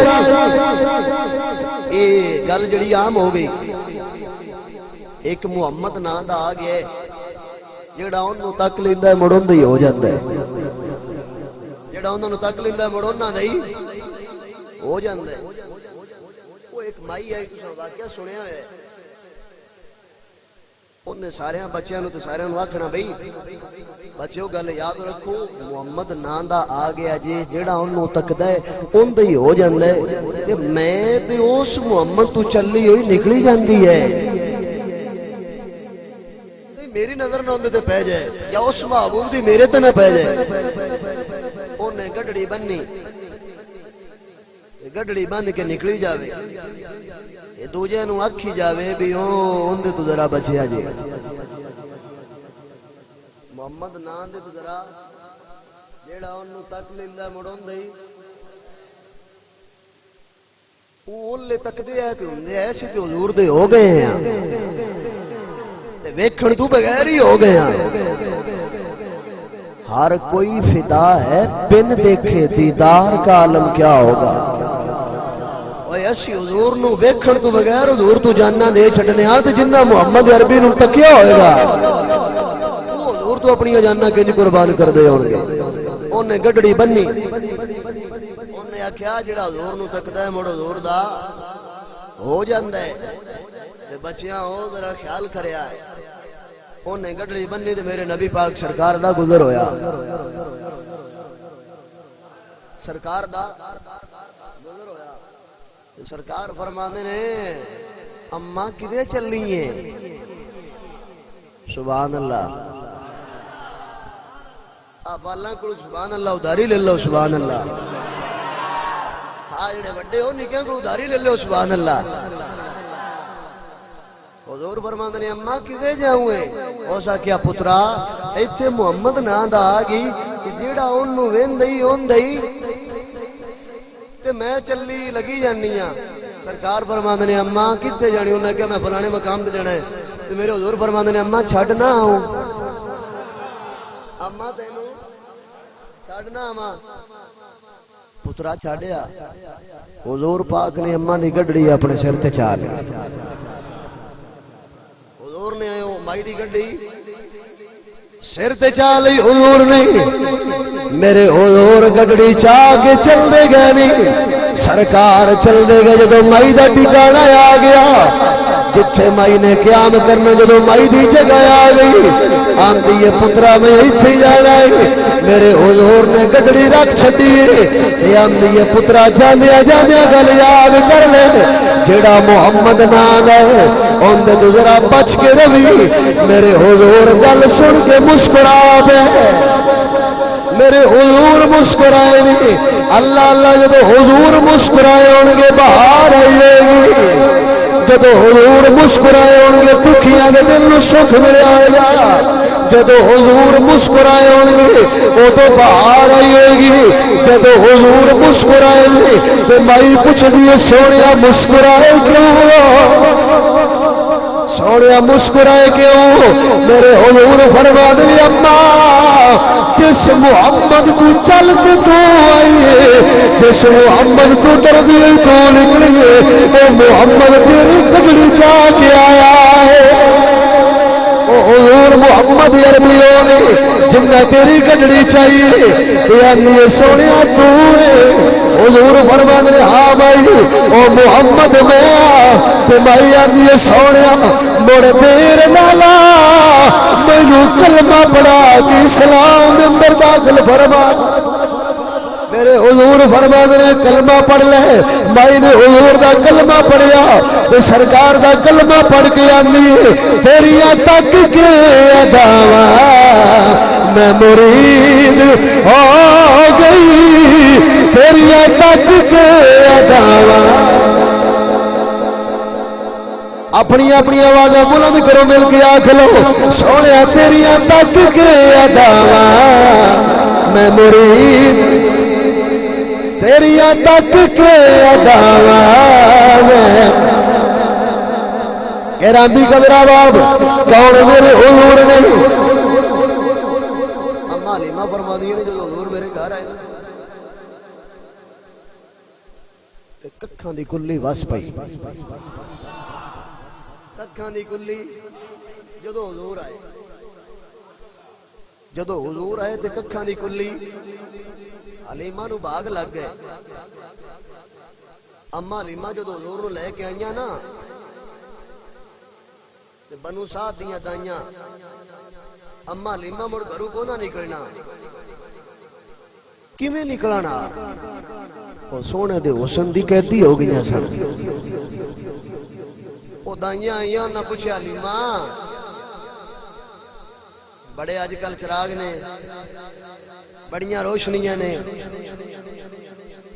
یہ گل جڑی عام ہو گئی ایک محمد نام دا آ گیا جڑا اونوں تک لیندا ہے مڑون دا ہی ہو جاندا ہے جڑا اونوں تک لیندا ہے مڑون دا ہی ہو جاندا ہے وہ ایک مائی ہے تساں واقعہ سنیا ہے انہیں سارے بچیاں نو تے سارے نو آکھنا بھئی بچیو گل یاد رکھو محمد نام دا آ گیا جی جیڑا اونوں تکدا ہے اون دا ہی ہو جاندا ہے تے میں تے اس محمد تو چلی ہوئی نکلی جاندی ہے میری نظر نہ اندے تے پہ جائے یا اس محبوب دی میرے تے نہ پہ جائے انہیں گڈڑی بننی گڈڑی بن کے نکلی جاوے یہ دوجے نو اکھی جاوے بھی اندے تو ذرا بچیا جی محمد نام دے تو ذرا جیڑا انہوں تک لیندا مڑون دے اون لے تک دے ہے تے ہوندے ایسے تے حضور دے ہو گئے ہیں تے ویکھن تو بغیر ہی ہو گئے ہیں ہر کوئی فدا ہے بن دیکھے دیدار کا عالم کیا ہوگا. اوے اسی حضور نو ویکھن تو بغیر حضور تو جاننا دے چھڈنے آ تے جنہ محمد عربی نو تکیا ہوئے گا وہ حضور تو اپنی جاننا کنج قربان کر دے ہون گے. اونے گڈڑی بننی اونے آکھیا جڑا حضور نو تکدا ہے مڑ حضور دا ہو جاندا ہے تے بچیاں او ذرا خیال کریا ہے. اونے گڈڑی بننی تے میرے نبی پاک سرکار دا گزر ہویا. سرکار دا گزر ہویا. سرکار فرماندے نے اماں کدے چلنی ہے؟ سبحان اللہ. آپ اللہ کو سبحان اللہ ادھاری لے لو. سبحان اللہ. ہاں جڑے بڑے ہو نکے کو ادھاری لے لو. سبحان اللہ. حضور فرماندے نے اماں کدے جاؤں ہے؟ اوسا کیا پترا ایتھے محمد نام دا آ گئی کہ جیڑا اونوں ویندئی اوندئی تے میں چلی لگی جانی ہاں. سرکار فرماندے نے اماں کتے جانی؟ انہاں کہا میں فلانے مقام تے جانا ہے. تے میرے حضور فرماندے نے اماں چھڈ نہ آؤں. اماں تینوں چھڈ نہ آواں. پترا چھڈیا. حضور پاک نے اماں دی گڈڑی اپنے سر تے چا لی. حضور نے مائی دی گڈی سر تے چا لئی. حضور نے میرے حضور گڈڑی چاہ کے چل دے گئے نہیں. سرکار چل دے گئے جدو مائی دا ٹھکانہ آ گیا. جتھے مائی نے قیام کرنا جدو مائی دی جگہ آ گئی آندی ہے پترا میں ایتھے جانا ہے. میرے حضور نے گڈڑی رکھ چھڈی تے آندی ہے پترا جاندیا جاندیا گل یاد کر لے جیڑا محمد نام ہے اون دے ذرا بچ کے روی. میرے حضور گل سن کے مسکرا دے. میرے حضور مسکرائے نہیں. اللہ اللہ جدو حضور مسکرائے ہون گے بہار آئے گی. جدو حضور مسکرائے ہون گے دکھیاں دے دل نو سکھ مل آئے گا. جدو حضور مسکرائے ہون گے وہ تو بہار آئے گی. جدو حضور مسکرائے گی تو مائی پوچھ دیے سونیا مسکرائے کیوں؟ سونیا مسکرائے کیوں؟ میرے حضور فرما دے اماں جس محمد کو چل کے تو آئیے جس محمد کو ڈردی تو نکلیے وہ محمد تیری گڈڑی چاہ کے آیا ہے. وہ حضور محمد عربی ہونے جنہ تیری گڈڑی چاہیے یہ سونیا تو ہے. حضور فرما دے ہاں بھائی او محمد میں بھائی آدھی سونیا مڑ دیر نالا مینو کلمہ پڑھا کے اسلام اندر داخل فرما. میرے حضور فرما دے کلمہ پڑھ لے. مائی نے حضور دا کلمہ پڑھیا تے سرکار دا کلمہ پڑھ کے آندی تیریاں تک کے اداواں میں مرید ہو گئی. تیریاں تک کے اداواں. اپنی اپنی آوازیں بلند کرو مل کے آکھ لو سونیا تیریاں تک کے اداواں میں مرید تیریاں تک کے اداواں میں. گرامی قدرہ باب کون میرے حضور نے اما حلیمہ فرما دی نے جب حضور میرے گھر آئے تے ککھاں دی کلی وس پئی. ککھاں دی کلی جدو حضور آئے تے ککھاں دی کلی حلیمہ نو باغ لگ گئے. اما حلیمہ جدو حضور نو لے کے آئیاں نا تے بنو سعد دیاں دائیاں اما حلیمہ مڑ گھروں کو نہ نکلنا. کیویں نکلنا؟ او سونے دے حسن دی کہتی ہو گئی سن. او دائیاں آئیاں نہ پوچھے حلیمہ بڑے آج کل چراغ نے بڑیاں روشنیاں نے.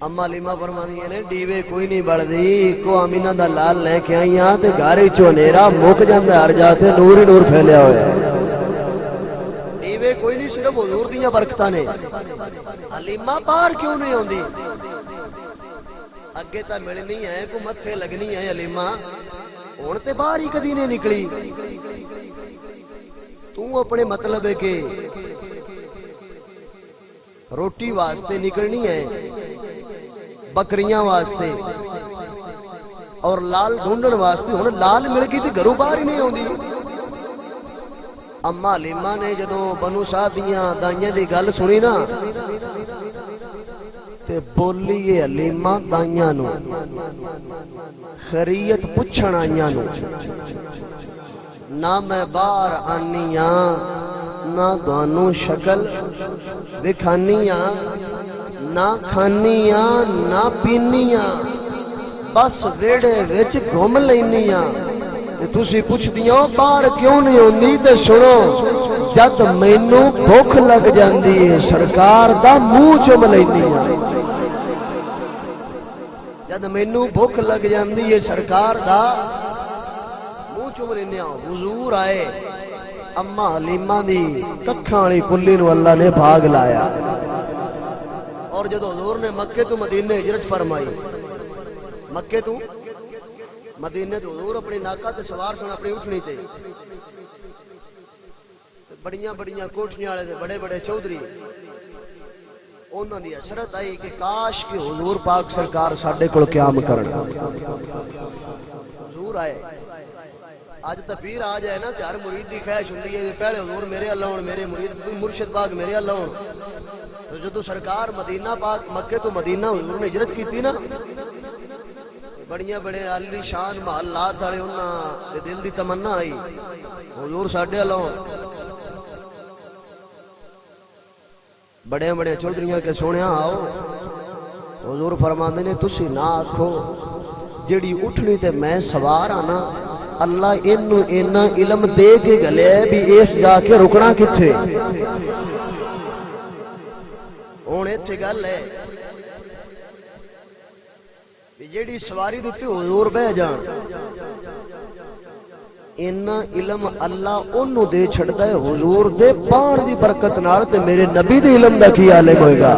اما حلیمہ فرماندیاں نے ڈیوے کوئی نہیں بڑھدی کو آمینہ دا لال لے کے آئیاں تے گھر وچوں ہنیرا مک جاندا ہر جا تے نور ہی نور پھیلیا ہوا ہے. ڈیوے کوئی نہیں صرف حضور دیاں برکتاں نے. حلیمہ باہر کیوں نہیں ہوندی؟ اگے تا ملنی ہے کو متھے لگنی ہے حلیمہ ہن تے باہر ہی کدی نہیں نکلی. تو اپنے مطلب ہے کہ روٹی واسطے نکلنی ہے بکریاں واسطے اور لال ڈھونڈن واسطے ہن لال مل گئی تے گھروں باہر ہی نہیں آوندی اما حلیمہ نے جدوں بنو سعد دیاں دائیاں دی گل سنی نا تے بولی یہ حلیمہ دائیاں نو خیریت پچھن آئیاں نو نہ میں باہر آنیاں نہ دوانوں شکل دکھانیاں نہ کھانیاں نہ پینیاں بس ویڑے وچ گھوم لینیاں تسی پوچھ دیاں باہر کیوں نہیں ہوندی تے سنو جد مینوں بھوک لگ جاندی ہے سرکار دا منہ چوم لینیاں جد مینوں بھوک لگ جاندی ہے سرکار دا منہ چوم لینیاں حضور آئے اما حلیمہ دی ککھاں والی کلی نو اللہ نے بھاگ لایا اور جدو حضور نے مکے تو مدینے ہجرت فرمائی مکے تو مدینے تو حضور اپنی ناکا تے سوار سن اپنی اٹھنی تے بڑیاں بڑیاں کوٹھیاں والے تے بڑے بڑے چودھری انہاں دی حسرت آئی کہ کاش کہ حضور پاک سرکار ساڈے کول قیام کرن حضور آئے آج تفیر آ جائے نا تے ہر مرید دی خواہش ہوندی ہے پہلے حضور میرے اللہ ہون میرے مرید مرشد پاک میرے اللہ ہون تو جدو سرکار مدینہ پاک مکے تو مدینہ حضور نے ہجرت کیتی نا بڑیاں بڑے عالی شان محلات والے انہاں دے دل دی تمنا آئی حضور ساڈے اللہ بڑے بڑے چودھریاں کے سونیا آؤ حضور فرماندے نے تسی نہ آکھو جیڑی اٹھنی تے میں سوار آنا اللہ انو اینا علم دے کے گلے بھی اس جا کے رکنا کتھے ہن ایتھے گل ہے جیڑی سواری دتے حضور بہ جان اینا علم اللہ انو دے چھڑدا ہے حضور دے پان دی برکت نال تے میرے نبی دے علم دا کی عالم ہوئے گا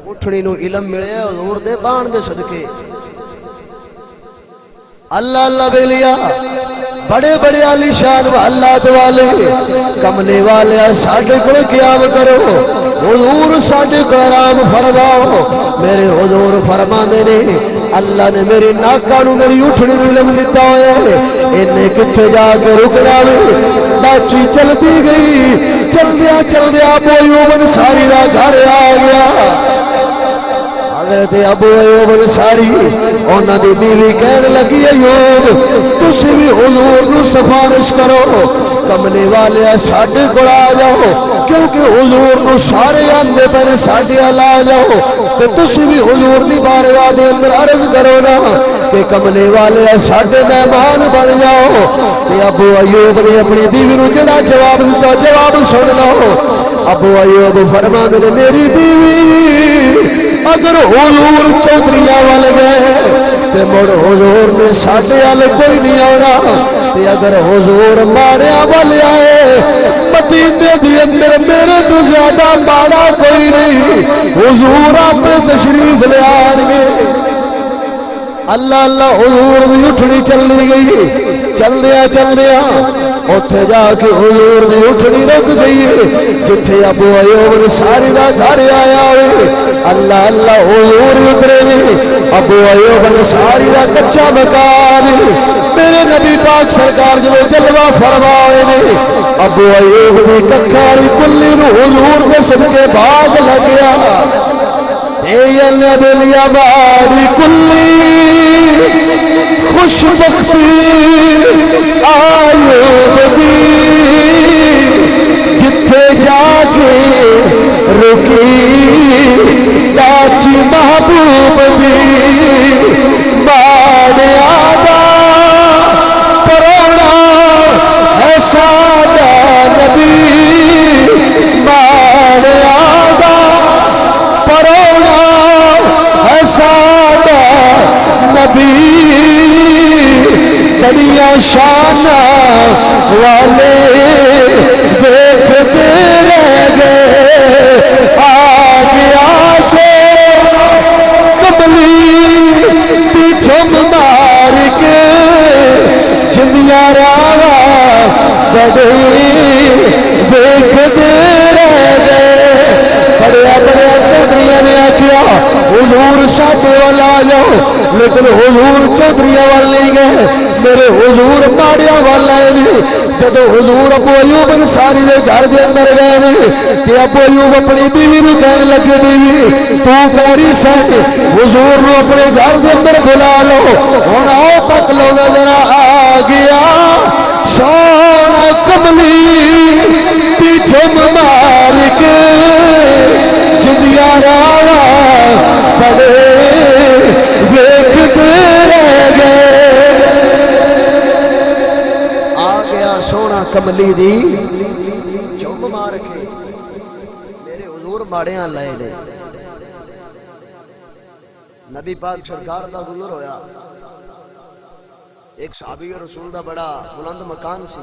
اٹھنی نو علم ملے حضور دے پان دے صدقے اللہ اللہ بیلیا بڑے بڑے عالی شان اللہ والے کملے والے ساڈے کول قیام کرو حضور ساڈے کو آرام فرماؤ میرے حضور فرماندے نے اللہ نے میری ناکا نو میری اٹھنی نو علم دتا ہویا ہے اینے کتھے جا کے رکنا وے لاچی چلتی گئی چلدیا ابو ایوب انصاری دا گھر آ گیا حضرت ابو ایوب انصاری انہاں دی بیوی کہن لگی ایوب تسی بھی حضور نو سفارش کرو کملے والے ساڈے کول آ جاؤ کیونکہ حضور نو سارے آندے پے ساڈے ال آ جاؤ تے تسی بھی حضور دی بارگاہ دے اندر عرض کرو نا کہ کملے والے ساڈے مہمان بن جاؤ تے ابو ایوب نے اپنی بیوی نو جڑا جواب دتا جواب سن لو ابو ایوب فرماندے نے میری بیوی اگر حضور چودھریاں وال گئے تے مڑ حضور نے ساڈے ال کوئی نہیں آنا تے اگر حضور ماڑیاں وال آئے مدینے دے اندر میرے تو زیادہ ماڑا کوئی نہیں حضور آپ تشریف لے آن گے اللہ اللہ حضور دی اٹھنی چلی گئی چلدیا اوتھے جا کے حضور دی اٹھنی رک گئی جتھے ابو ایوب انصاری دا گھر آیا ہوئے اللہ اللہ حضور اترے ابو ایوب انصاری دا کچا مکان میرے نبی پاک سرکار جو جلوہ فرمائے نے ابو ایوب دی ککھاری کلی نو حضور دے صدقے باغ لگیا اے اللہ بلیا باری کلی خوش بختی ایوب دی جتھے جا کے رکی لاچی محبوب دی باڑے آدھا پرونا ہے سادہ نبی باڑے آدھا پرونا ہے سادہ نبی بڑیاں شان والے دیکھتے رہ گئے آگیا سے کملی پیچھے مار کے جنیا راوا بڑے دیکھتے رہ گئے چودھری وال نہیں گئے میرے حضور ماڑیا وال آئے جب حضور ابو ایوب انصاری دے گھر دے اندر گئے تے ابو ایوب اپنی بیوی نوں کہن لگے بیوی تو پیری سے حضور نو اپنے گھر دے اندر بلا لو ہن آؤ تک لو نظر آ گیا سونا کملی پیچھے مار کے جدیا راوا بڑے ویکھتے رہ گئے آ گیا سونا کملی دی چم مار کے میرے حضور ماڑیاں لائے نے نبی پاک سرکار دا گزر ہویا ایک صحابی رسول دا بڑا بلند مکان سی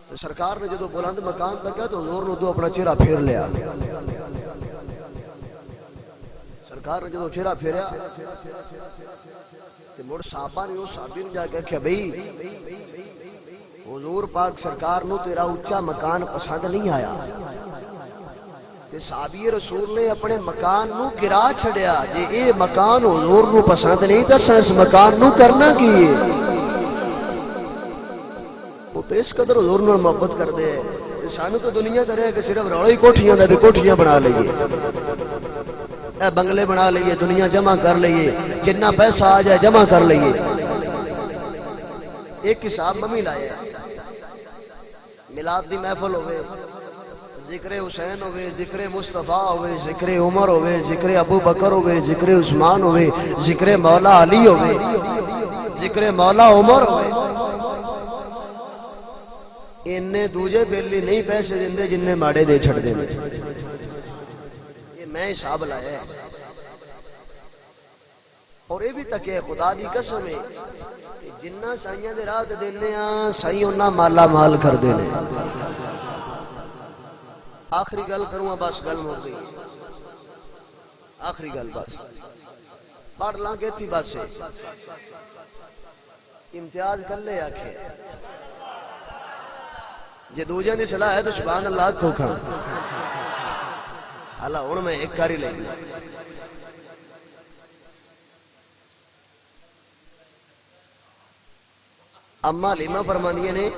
تو سرکار نے جدو بلند مکان لگا تو حضور نے تو اپنا چہرہ پھیر لیا سرکار نے جدو چہرہ پھیریا تو مڑ صحابہ نے اس صحابی نے جا کے کہا بھئی حضور پاک سرکار نو تیرا اونچا مکان پسند نہیں آیا تے صحابی رسول نے اپنے مکان نو گرا چھڑیا جے اے مکان حضور نو پسند نہیں تے اس مکان نو کرنا کی ہے وہ تو اس قدر حضور نو محبت کر دے سانو تو دنیا کرے کہ صرف روڑی کوٹھیاں دے کوٹھیاں بنا لئیے اے بنگلے بنا لئیے دنیا جمع کر لئیے جتنا پیسہ آ جائے جمع کر لئیے ایک حساب ممی لائے میلاد دی محفل ہوئے ذکر حسین ہوئے ذکر مصطفیٰ ہوئے ذکر عمر ہوئے ذکر ابو بکر ہوئے ذکر عثمان ہوئے ذکر مولا علی ہوئے ذکر مولا عمر ہوئے انہیں دوجے بیلی نہیں پیسے دندے جنہیں ماڑے دے چھڑ دے یہ میں حساب لائے ہیں اور یہ بھی تک ہے خدا دی قسم ہے جنہ سائیاں دے رات دینے ہیں سائی انہاں مالا مال کر دینے آخری گل کروں بس گل ہو گئی آخری گل بس پڑھ لاں کے تھی بس امتیاز کر لے آکھے جے دوجہ دی صلاح ہے تو سبحان اللہ کو کھاں اللہ ان میں ایک کاری لے گی اما لیمہ فرمانیے نے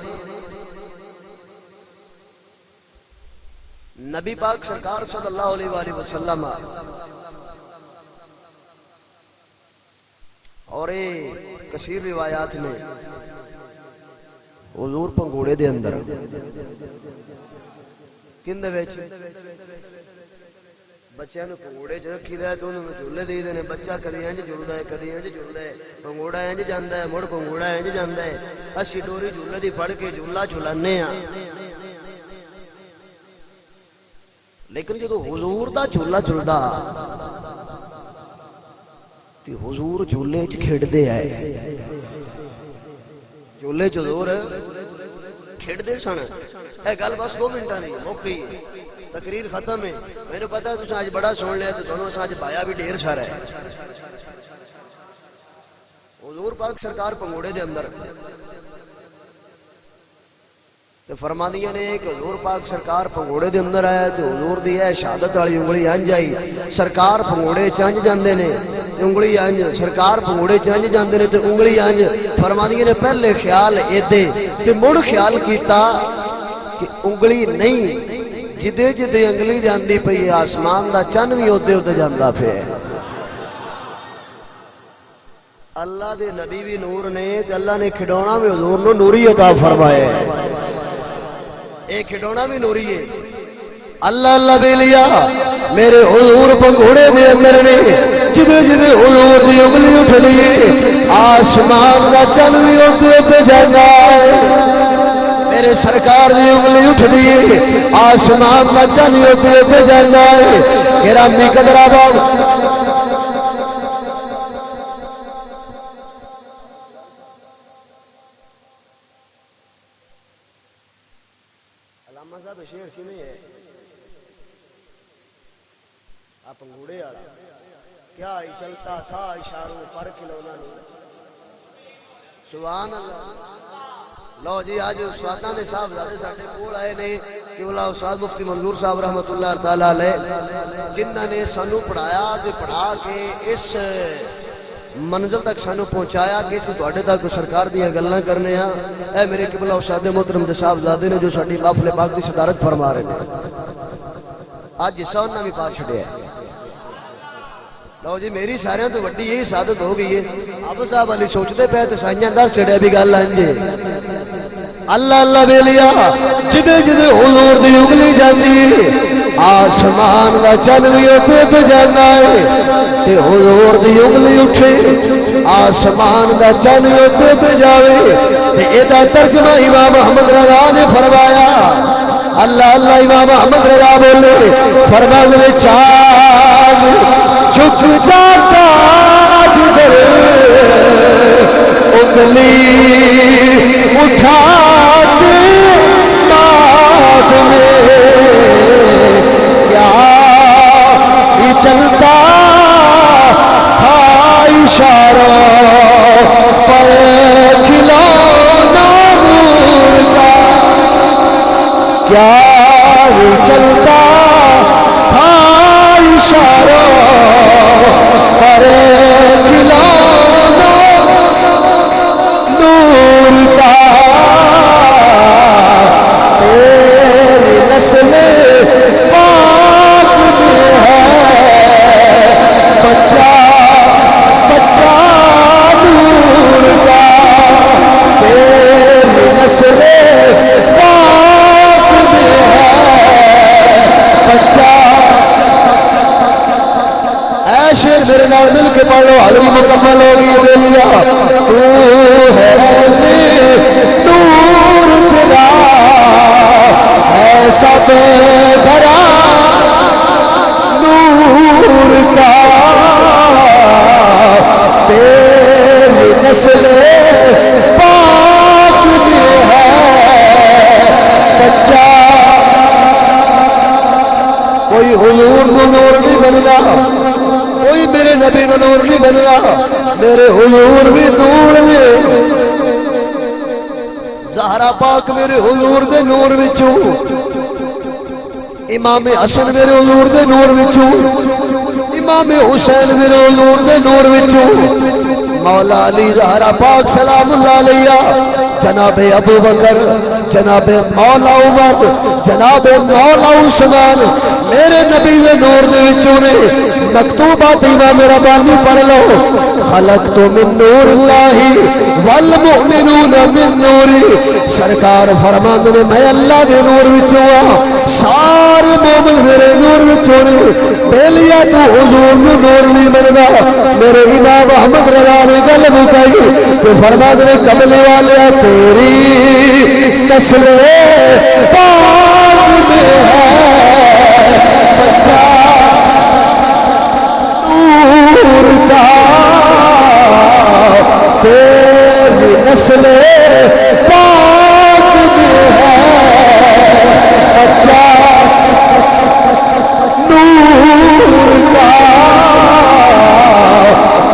نبی پاک سرکار صلی اللہ علیہ وآلہ وسلم اور کثیر روایات میں حضور پنگوڑے دے اندر کن دے ویچ بچے انہوں پنگوڑے جو رکھی دے تو انہوں میں جھولے دی دینے بچہ کدی انج جھولدا ہے کدی انج جھولدا ہے پنگوڑا انج جاندا ہے مڑ پنگوڑا انج جاندا ہے اسی ڈوری جھولے دی پھڑ کے جھولا جھولانے ہاں لیکن جدو حضور دا جھولا جھولدا تے حضور جھولے وچ کھیڈدے آئے جھولے چ حضور کھیڈدے سن اے گل بس 2 منٹاں نہیں مک گئی تقریر ختم ہے میں نے پتا ہے تساں اج بڑا سن لیا تے دونوں ساں اج پایا بھی ڈھیر سارا ہے حضور پاک سرکار پنگوڑے دے اندر تے فرما دیا نے کہ حضور پاک سرکار پنگوڑے دے اندر آیا تے حضور دی ہے شہادت والی انگلی انج آئی سرکار پنگوڑے چنج جاندے نے انگلی انج سرکار پنگوڑے چنج جاندے نے تے انگلی انج فرما دیا نے پہلے خیال ایدے تے مڑ خیال کیتا کہ انگلی نہیں جدے جدے انگلی جاندی پئی آسمان دا چن بھی اودے اودے جاندا پیا اللہ دے نبی بھی نور نے تے اللہ نے کھڈونا بھی حضور نو نوری عطا فرمایا ایک کھڈونا بھی نوری ہے اللہ اللہ بے لیا میرے حضور پنگوڑے دے اندر نے جدے جدے حضور دی انگلی اٹھ دی آسمان دا چن بھی اودے اودے جاندا ہے میرے سرکار دی انگلی اٹھ دی آسمان دا چن بھی اودے اودے جاندا ہے گرامی قدر آباد شیر کی نہیں ہے آپ انگوڑے آڑا کیا ہی چلتا تھا اشاروں پر کھلونا نہیں سبحان اللہ لو جی آج استاداں دے صاحب زیادہ ساٹھے کول آئے نے کہ اولا استاد مفتی منظور صاحب رحمت اللہ تعالیٰ علیہ جنہاں نے سانو پڑھایا تے پڑھا کے اس منزل تک سانو پہنچایا کہ اسی تواڈے تک سرکار دیاں گلاں کرنے ہاں۔ اے میرے قبلہ استاد محترم دے صاحبزادے نے جو ساڈی محفل پاک دی صدارت فرما رہے ہیں، اج حصہ انہاں بھی پا چھڈیا ہے۔ لو جی میری سارے تو وڈی یہی سعادت ہو گئی ہے۔ اب صاحب علی سوچتے پے تے سائیاں دس چھڑیا بھی گل انجے اللہ اللہ بے لیا جدے جدے حضور دی انگلی جاندی آسمان دا چن بھی اوتے تے جاندا ہے تے حضور دی انگلی اٹھے آسمان دا چن بھی اوتے تے جاوے تے ایدا ترجمہ امام احمد رضا نے فرمایا۔ اللہ اللہ امام احمد رضا بولے فرمانے چاند جھک جاتا جدھر انگلی اٹھا کے بعد میں کیا یہ چلتا تھا اشارہ پر کھلونا نور کا، کیا یہ چلتا تھا اشارہ پر کھلونا نور کا، تیری نسل پاک میں ہے بچہ بچہ نور کا، تیری نسل پاک میں ہے بچہ۔ اے شیر میرے نال مل کے پڑھ لو، حاضری مکمل ہوگی بولیا تو ہے نور خدا ایسا بے دھرا نور کا، تیری نسل پاک میں ہے بچہ۔ کوئی حضور کو نور نہیں بننا، کوئی میرے نبی کو نور نہیں بننا، میرے حضور بھی نور نے، زہرا پاک میرے حضور دے نور وچوں، امام حسن میرے حضور دے نور وچوں، امام حسین میرے حضور دے نور وچوں، مولا علی زہرا پاک سلام اللہ علیہ، جناب ابو بکر، جناب مولا عمر، جناب مولا عثمان میرے نبی دے نور دے وچوں نے۔ مکتوبات امام ربانی پڑھ لو، خلقت من نور اللہ والمؤمنون من نوری، سرکار فرماندے نے میں اللہ دے نور وچوں ہاں، سارے مومن میرے نور وچوں نے، پہلیا تو حضور نو نور نہیں بننا۔ میرے امام احمد رضا نے گل مکائی کہ فرماندے نے کملے والے تیری نسل پاک میں ہے بچہ نور کا، تیری نسل پاک میں ہے بچہ نور کا،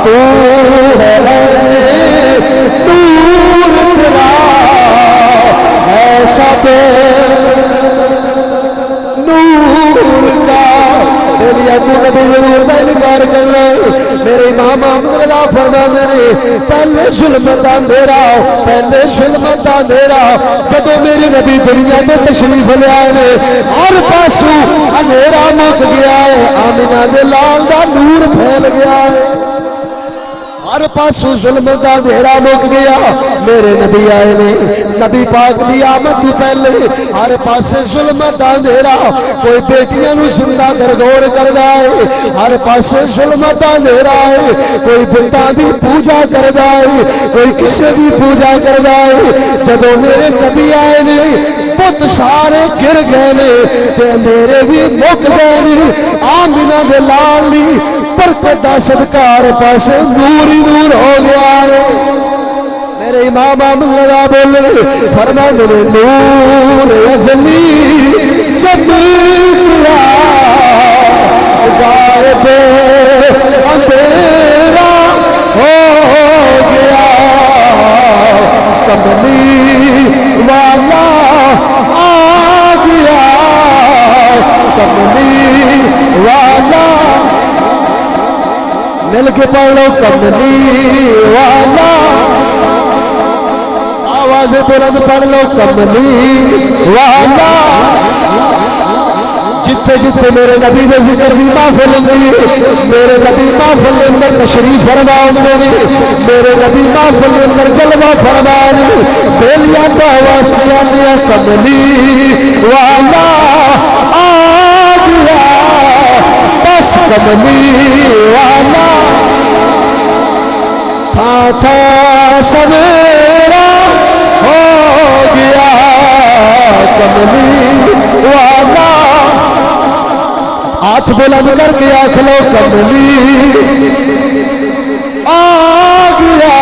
تو ہے نور تیرا ایسا بے نور کا۔ میری ابو نبی نور کا انکار کر رہے میرے امام احمد رضا فرماندے نے پہلے ظلمت اندھیرا، پہلے ظلمت اندھیرا جدو میرے نبی دنیا میں تشریف لے آئے نے، ہر پاسوں اندھیرا مک گیا ہے، آمینہ دے لال دا نور پھیل گیا ہے، ہر پاسوں ظلمت دا اندھیرا مک گیا۔ میرے نبی آئے نے، نبی پاک دی آمد تو پہلے ہر پاسے ظلمت دا اندھیرا، کوئی بیٹیاں نو زندہ گردوڑ کردا ہے، ہر پاسے ظلمت دا اندھیرا ہے، کوئی بتاں دی پوجا کردا ہے، کوئی کسے دی پوجا کردا ہے۔ جدو میرے نبی آئے نے بت سارے گر گئے نے تے اندھیرے بھی مک گئے نے، آمینہ دے لال دی برکت دا صدقہ ہر پاسے نور ہی نور ہو گیا ہے۔ میرے امام احمد رضا بولے فرماندے نے نور ازلی چمکا غائب اندھیرا ہو گیا، کملی والا آ گیا، کملی والا مل کے پڑھ لو کملی والا آواز بلند پڑھ لو کملی والا جتھے جتھے میرے نبی دے ذکر دی محفل ہوندی میرے نبی محفل دے اندر تشریف فرما ہوندے نے میرے نبی محفل دے اندر جلوہ فرما نے بیلیاں دا واسطے آندیاں کملی والا آ گیا بس کملی والا تھا تھا سویرا ہو گیا کملی والا ہاتھ بلند کر کے آنکھ لو کملی آ گیا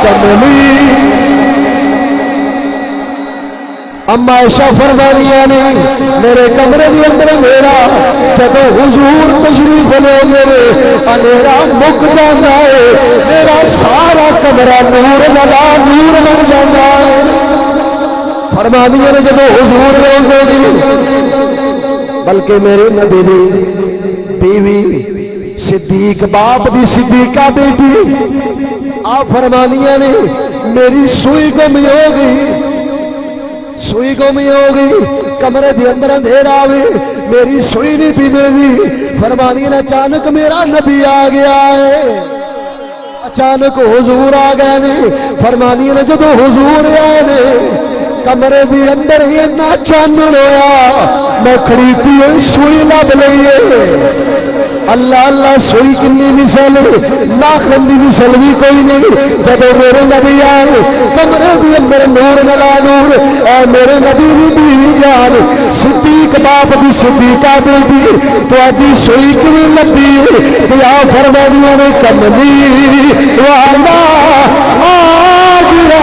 کملی اما عائشہ فرمانیاں نے میرے کمرے کے اندر میرا جب حضور تشریف لے میرے اندھیرا مک جاتا ہے میرا سارا کمرہ نور لگا نور بن جاتا ہے فرمانیاں نے جب حضور لے گی بلکہ میرے نبی دی بیوی صدیق باپ دی صدیقہ بیٹی آپ فرمانیاں نے میری سوئی گم ہو گئی سوئی گمی ہو گئی کمرے دے اندر اندھیرا آوے میری سوئی نہیں پی میری فرمانی نے اچانک میرا نبی آ گیا ہے اچانک حضور آ گئے نے فرمانی نے جدو حضور آئے نے کمرے دے اندر ہی اتنا چانن ہویا میں کھڑی تھی ہوئی سوئی لب لئیے اللہ اللہ سوئی کنی مثل ناخن دی مثل بھی کوئی نہیں جب میرے نبی آئے کمرے دے اندر نور نلا نور اے میرے نبی دی بیوی جان صدیق باپ دی صدیقہ بیٹی تو ادھی سوئی کنی لبی یا فرمانیاں نے کملی والا آ گیا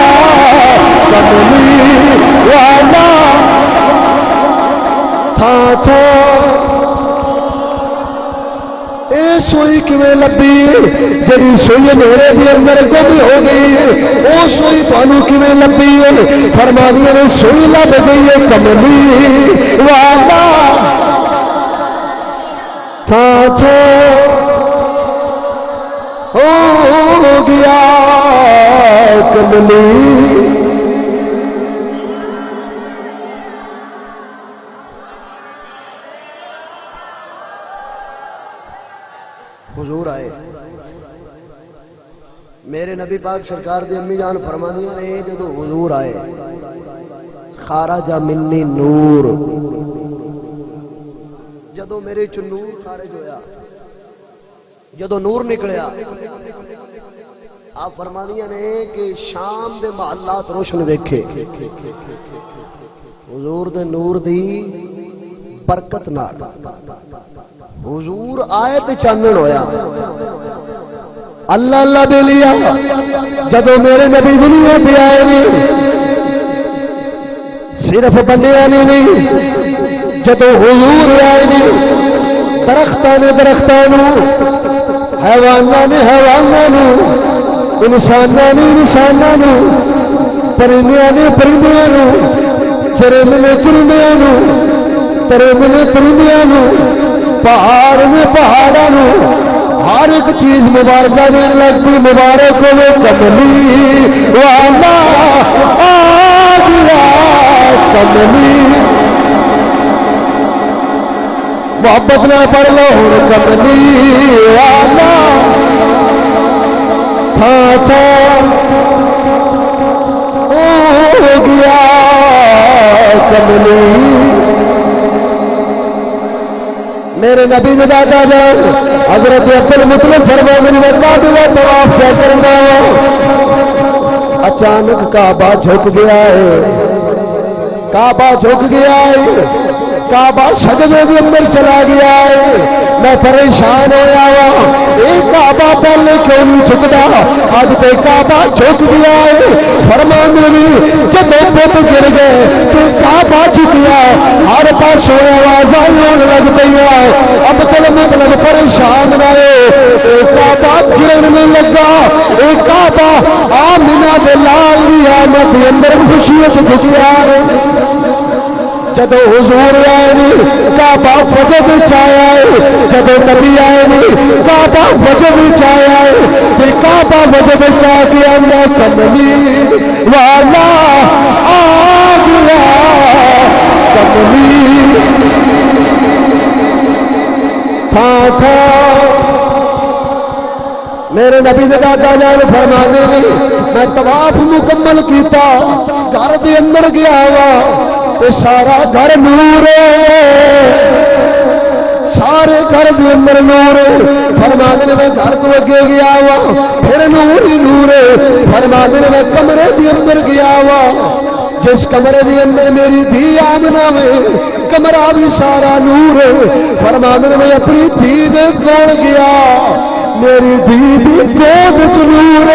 کملی والا تھا تھا اے سوئی کیویں لبی جڑی سوئی میرے دے اندر گم ہو گئی او سوئی تانوں کیویں لبی ہے فرمانیاں نے سوئی لب گئی ہے کملی والا تھا تھا ہو گیا کملی حضور آئے میرے نبی پاک سرکار دی امی جان فرمانیاں نے جدو حضور آئے خارج منی نور جدو میرے چ نور خارج ہویا جدو نور نکلیا آپ فرمانیاں نے کہ شام دے محلات روشن ویکھے حضور دے نور دی برکت نال حضور آئے تے چانن ہویا اللہ اللہ دے لیا جدو میرے نبی دنیا پہ آئے نہیں صرف بندیاں نہیں جدو حضور آئے نہیں درختان حیوانان انسانان پرندیاں چرندیاں پرندیاں پہاڑاں ہر ایک چیز مبارکہ دین لگ پئی مبارک ہوے کملی والا آ گیا کملی محبت نہ پڑھ لو ہن کملی والا تھا تھا ہو گیا کملی میرے نبی نے دادا جان حضرت عبد المطلب فرماتے ہیں کعبہ کا طواف کیا کرنا اچانک کعبہ جھک گیا ہے کعبہ جھک گیا ہے کعبہ سجدے کے اندر چلا گیا ہے میں پریشان ہویا ہوا ایک کعبہ پہلے کیوں نہیں جھکتا آج تے کعبہ جھک گیا ہے فرما میری جب بت گر گئے تو کعبہ جھک گیا ہر پاس آواز آنے لگ پئی ہے اب تل مطلب پریشان رہے ایک کعبہ گرن نہیں لگا ایک کعبہ آمنہ دے لال دی آمد اندر خوشیوں سے گزرا ہے جدو حضور آئے نی کعبہ وجب چایا ہے جدو نبی آئے نی کعبہ وجب چایا ہے تے کعبہ وجب چا کے اندر کملی والا آ گیا کملی تھا تھا میرے نبی دے دادا جان فرمانے نے میں طواف مکمل کیتا گھر دے اندر گیا وا تے سارا گھر نور سارے گھر دے اندر نور فرمانے نے میں گھر تو اگے گیا وا پھر نور ہی نور فرمانے نے میں کمرے دے اندر گیا وا جس کمرے دے اندر میری دھی آمنہ میں کمرہ بھی سارا نور فرمانے نے میں اپنی دھی دے کول گیا میری دھی گود چ نور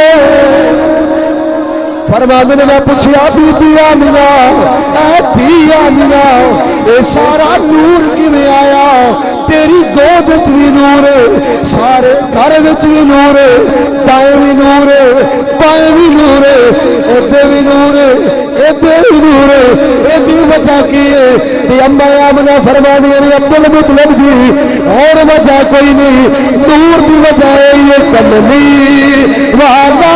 فرمانے نے میں پوچھیا بی آمنہ اے دھی آمنہ اے سارا نور کیویں آیا تیری گود وچ بھی نور سارے گھر وچ بھی نور دائیں بھی نور بائیں بھی نور ادھر بھی نور ادھر بھی نور ایدی وجہ کی ہے اما آمنہ فرمانے نے عبد المطلب جی اور وجہ کوئی نہیں نور دی وجہ ہے یہ کملی والا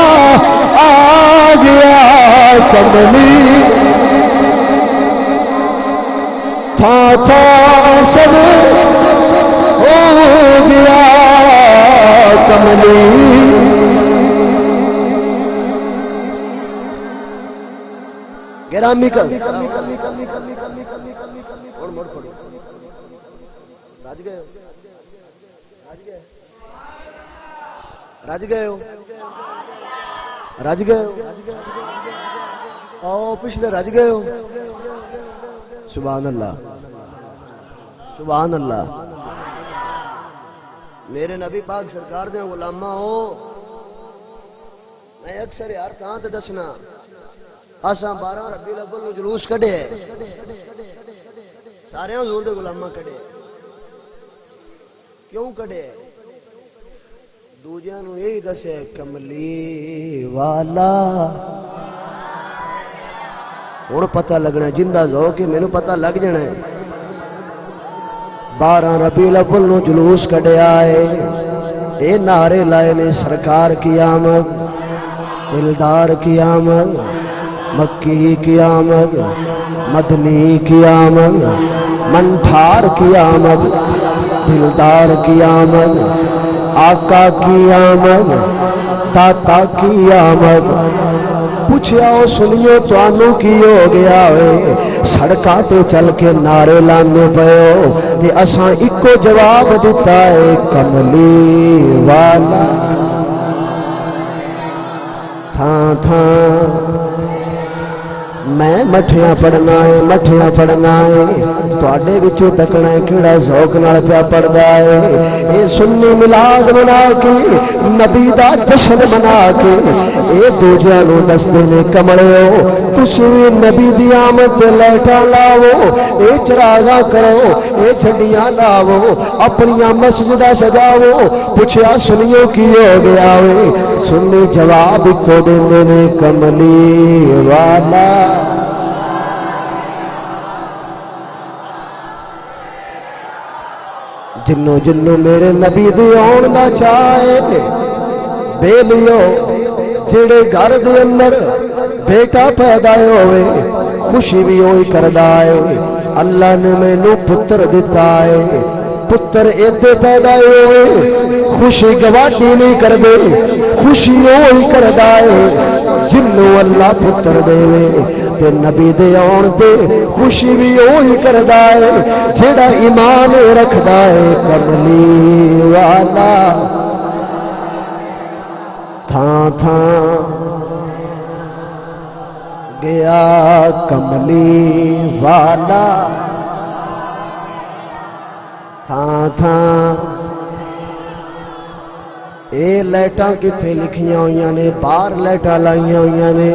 آ گیا کملی تھا تھا سب ہو گیا کملی گرامی کر راج گئے ہو راج گئے ہو آؤ پچھلے راج گئے ہو سبحان اللہ سبحان اللہ میرے نبی پاک سرکار دے غلاماں ہو میں اکثر یار کہاں تے دسنا اساں 12 ربیع الاول نو جلوس کڈے سارے حضور دے غلاماں کڈے کیوں کڈے دوجیاں نو یہی دسے کملی والا ہن پتہ لگنا جندہ ذوق میں نو پتہ لگ جانا ہے 12 ربیع الاول نو جلوس کڈیا ہے اے نعرے لائے نے سرکار کی آمد دلدار کی آمد مکی کی آمد مدنی کی آمد منٹھار کی آمد دلدار کی آمد آقا کی آمد داتا کی آمد پوچھیا او سنیو توانوں کی ہو گیا ہوئے سڑکاں تے چل کے نعرے لانے پئے تے اساں اکو جواب دیتا ہے کملی والا تھاں تھاں میں مٹھیاں پڑھنا ہے تواڈے وچوں ڈکنا ہے کیڑا ذوق نال پیا پڑھدا ہے اے سنی میلاد منا کے نبی دا جشن منا کے اے دوجیاں نوں دسدے نے کمڑیو تسی نبی دی آمد تے لائٹاں لاؤ اے چراغاں کرو اے جھنڈیاں لاؤ اپنیاں مسجداں سجاؤ پوچھیا سنیو کی ہو گیا وے سنی جواب کو دیندے نے کملی والا جنوں جنوں میرے نبی دی آن دا چاہے بے لیو جڑے گھر دے اندر بیٹا پیدا ہوئے خوشی بھی ہوئی کردا ہے اللہ نے مینوں پتر دتا ہے پتر ایدے پیدا ہوئے خوشی گواٹی نہیں کر دے خوشی ہوئی کردا ہے جنوں اللہ پتر دے تے نبی دے آن تے خوشی بھی ہوئی کردا ہے جڑا ایمان رکھدا ہے کملی والا تھاں تھاں گیا کملی والا تھاں تھاں اے لائٹاں کتھے لکھیاں ہوئیاں نے باہر لائٹاں لائیاں ہوئیاں نے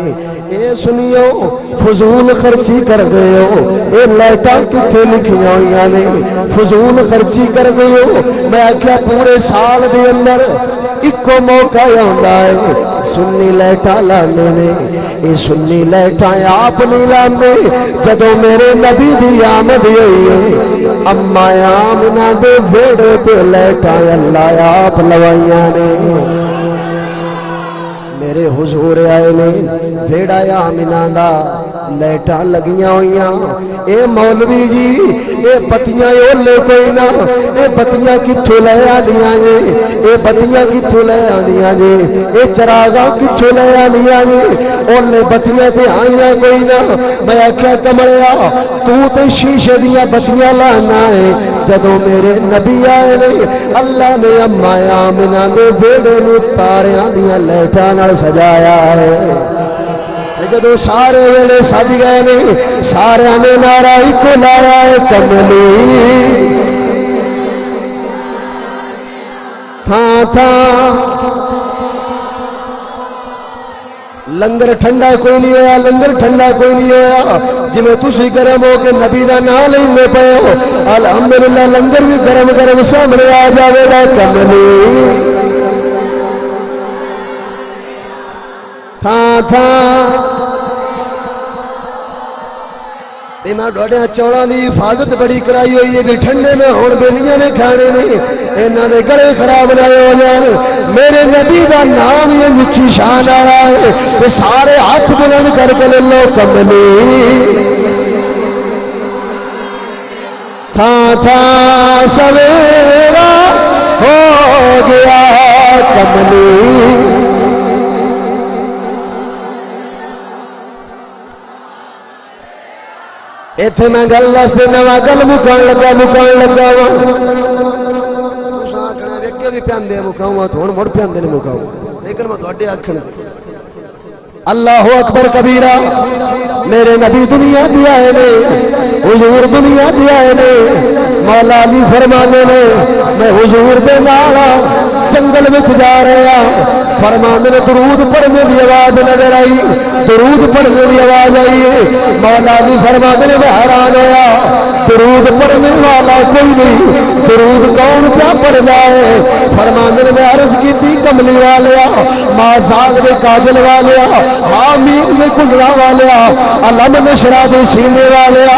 اے سنیو فضول خرچی کر دے ہو اے لائٹاں کتھے لکھیاں ہوئیاں نے فضول خرچی کر دے ہو میں کیا پورے سال دے اندر اکو موقع ہوندا ہے سنی لائٹاں لانے نے اے سنی لیٹاں آپ نہیں لاندے جدوں میرے نبی دی آمد ہوئی ہے اما آمنہ دے ویڑے تے لیٹاں اللہ آپ لوائیاں نے میرے حضور آئے نے ویڑا آمنہ دا لیٹاں لگیاں ہوئیاں اے مولوی جی اے بتیاں اولے کوئی نہ اے بتیاں کتھوں لے آندیاں جے اے بتیاں کتھوں لے آندیاں جے اے چراغاں کتھوں لے آندیاں جے اولے بتیاں تے آئیاں کوئی نہ میں آکھیا کمڑیا تو تے شیشے دیاں بتیاں لانا ہے جدوں میرے نبی آئے نے اللہ نے اما آمنہ دے بیڑے نو تاریاں دیاں لیٹاں نال سجایا ہے جدو سارے ویلے سج گئے نے سارے نے نعرہ ایک نعرہ کملی تھاں تھاں لنگر ٹھنڈا کوئی نہیں ہویا لنگر ٹھنڈا کوئی نہیں ہویا جویں تسی گرم ہو کے نبی دا نام لیندے پئے ہو الحمدللہ لنگر بھی گرم گرم سامنے آ جاوے گا کملی تھاں تھاں میں ڈوڑے چوڑاں دی حفاظت بڑی کرائی ہوئی ہے کہ ٹھنڈے میں ہون بیلیاں نے کھانے نہیں انہاں دے گلے خراب نہ ہو جان میرے نبی دا نام یہ اونچی شان والا ہے تے سارے ہاتھ بلند کر کے لے لو کملی تھاں تھاں سویرا ہو گیا کملی ایتھے میں گل واسطے نواں گل مکان لگا وا تساں آکھنا اگے بھی پیاندے مکاواں تو ہن مڑ پیاندے نے مکاواں لیکن میں تواڈے آکھن اللہ اکبر کبیرہ میرے نبی دنیا دی آئے نے حضور دنیا دی آئے نے مولا علی فرمانے نے میں حضور دے نال جنگل وچ جا رہا فرمانے نے درود پڑھنے دی آواز نظر آئی درود پڑھنے دی آواز آئی مولا علی فرمانے نے میں حیران ہویا درود پڑھنے والا کوئی نہیں درود کون کیا پڑھدا ہے فرمانے نے میں عرض کی تھی کملی والیا ماں ساگ دے کاجل والیا حامیم دے کلرا والیا علم نشرا دے سینے والیا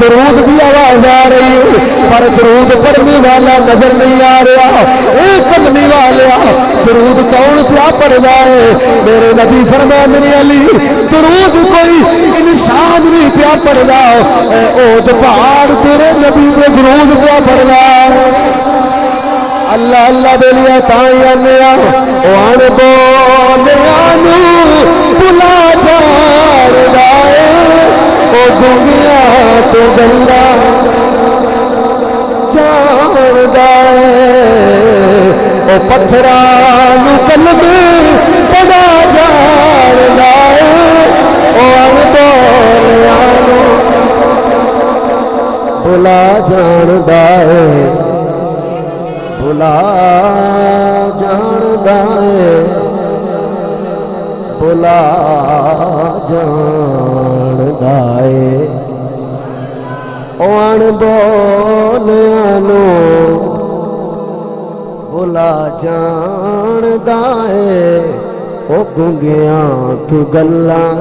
درود دی آواز آ رہی ہے پر درود پڑھنے والا نظر نہیں آ رہا اے کملی والیا درود کون کیا پڑھدا ہے میرے نبی فرمانے نے علی درود کوئی انسان نہیں پیا پڑھدا اے اوت پہاڑ تیرے نبی دے درود پیا پڑھدا اللہ اللہ دے لیا تائیں آنیا وان بولیاں نو بلا جاڑدا اے او دنیا تو گلا جاڑدا اے او پتھراں نو کلمے پڑھا جاڑدا اے او وان بولیاں نو بلا جاڑدا اے بلا جاندہ ہے بلا جاندہ ہے اوان بولیاں نو بلا جاندہ ہے او گنگیاں تو گلاں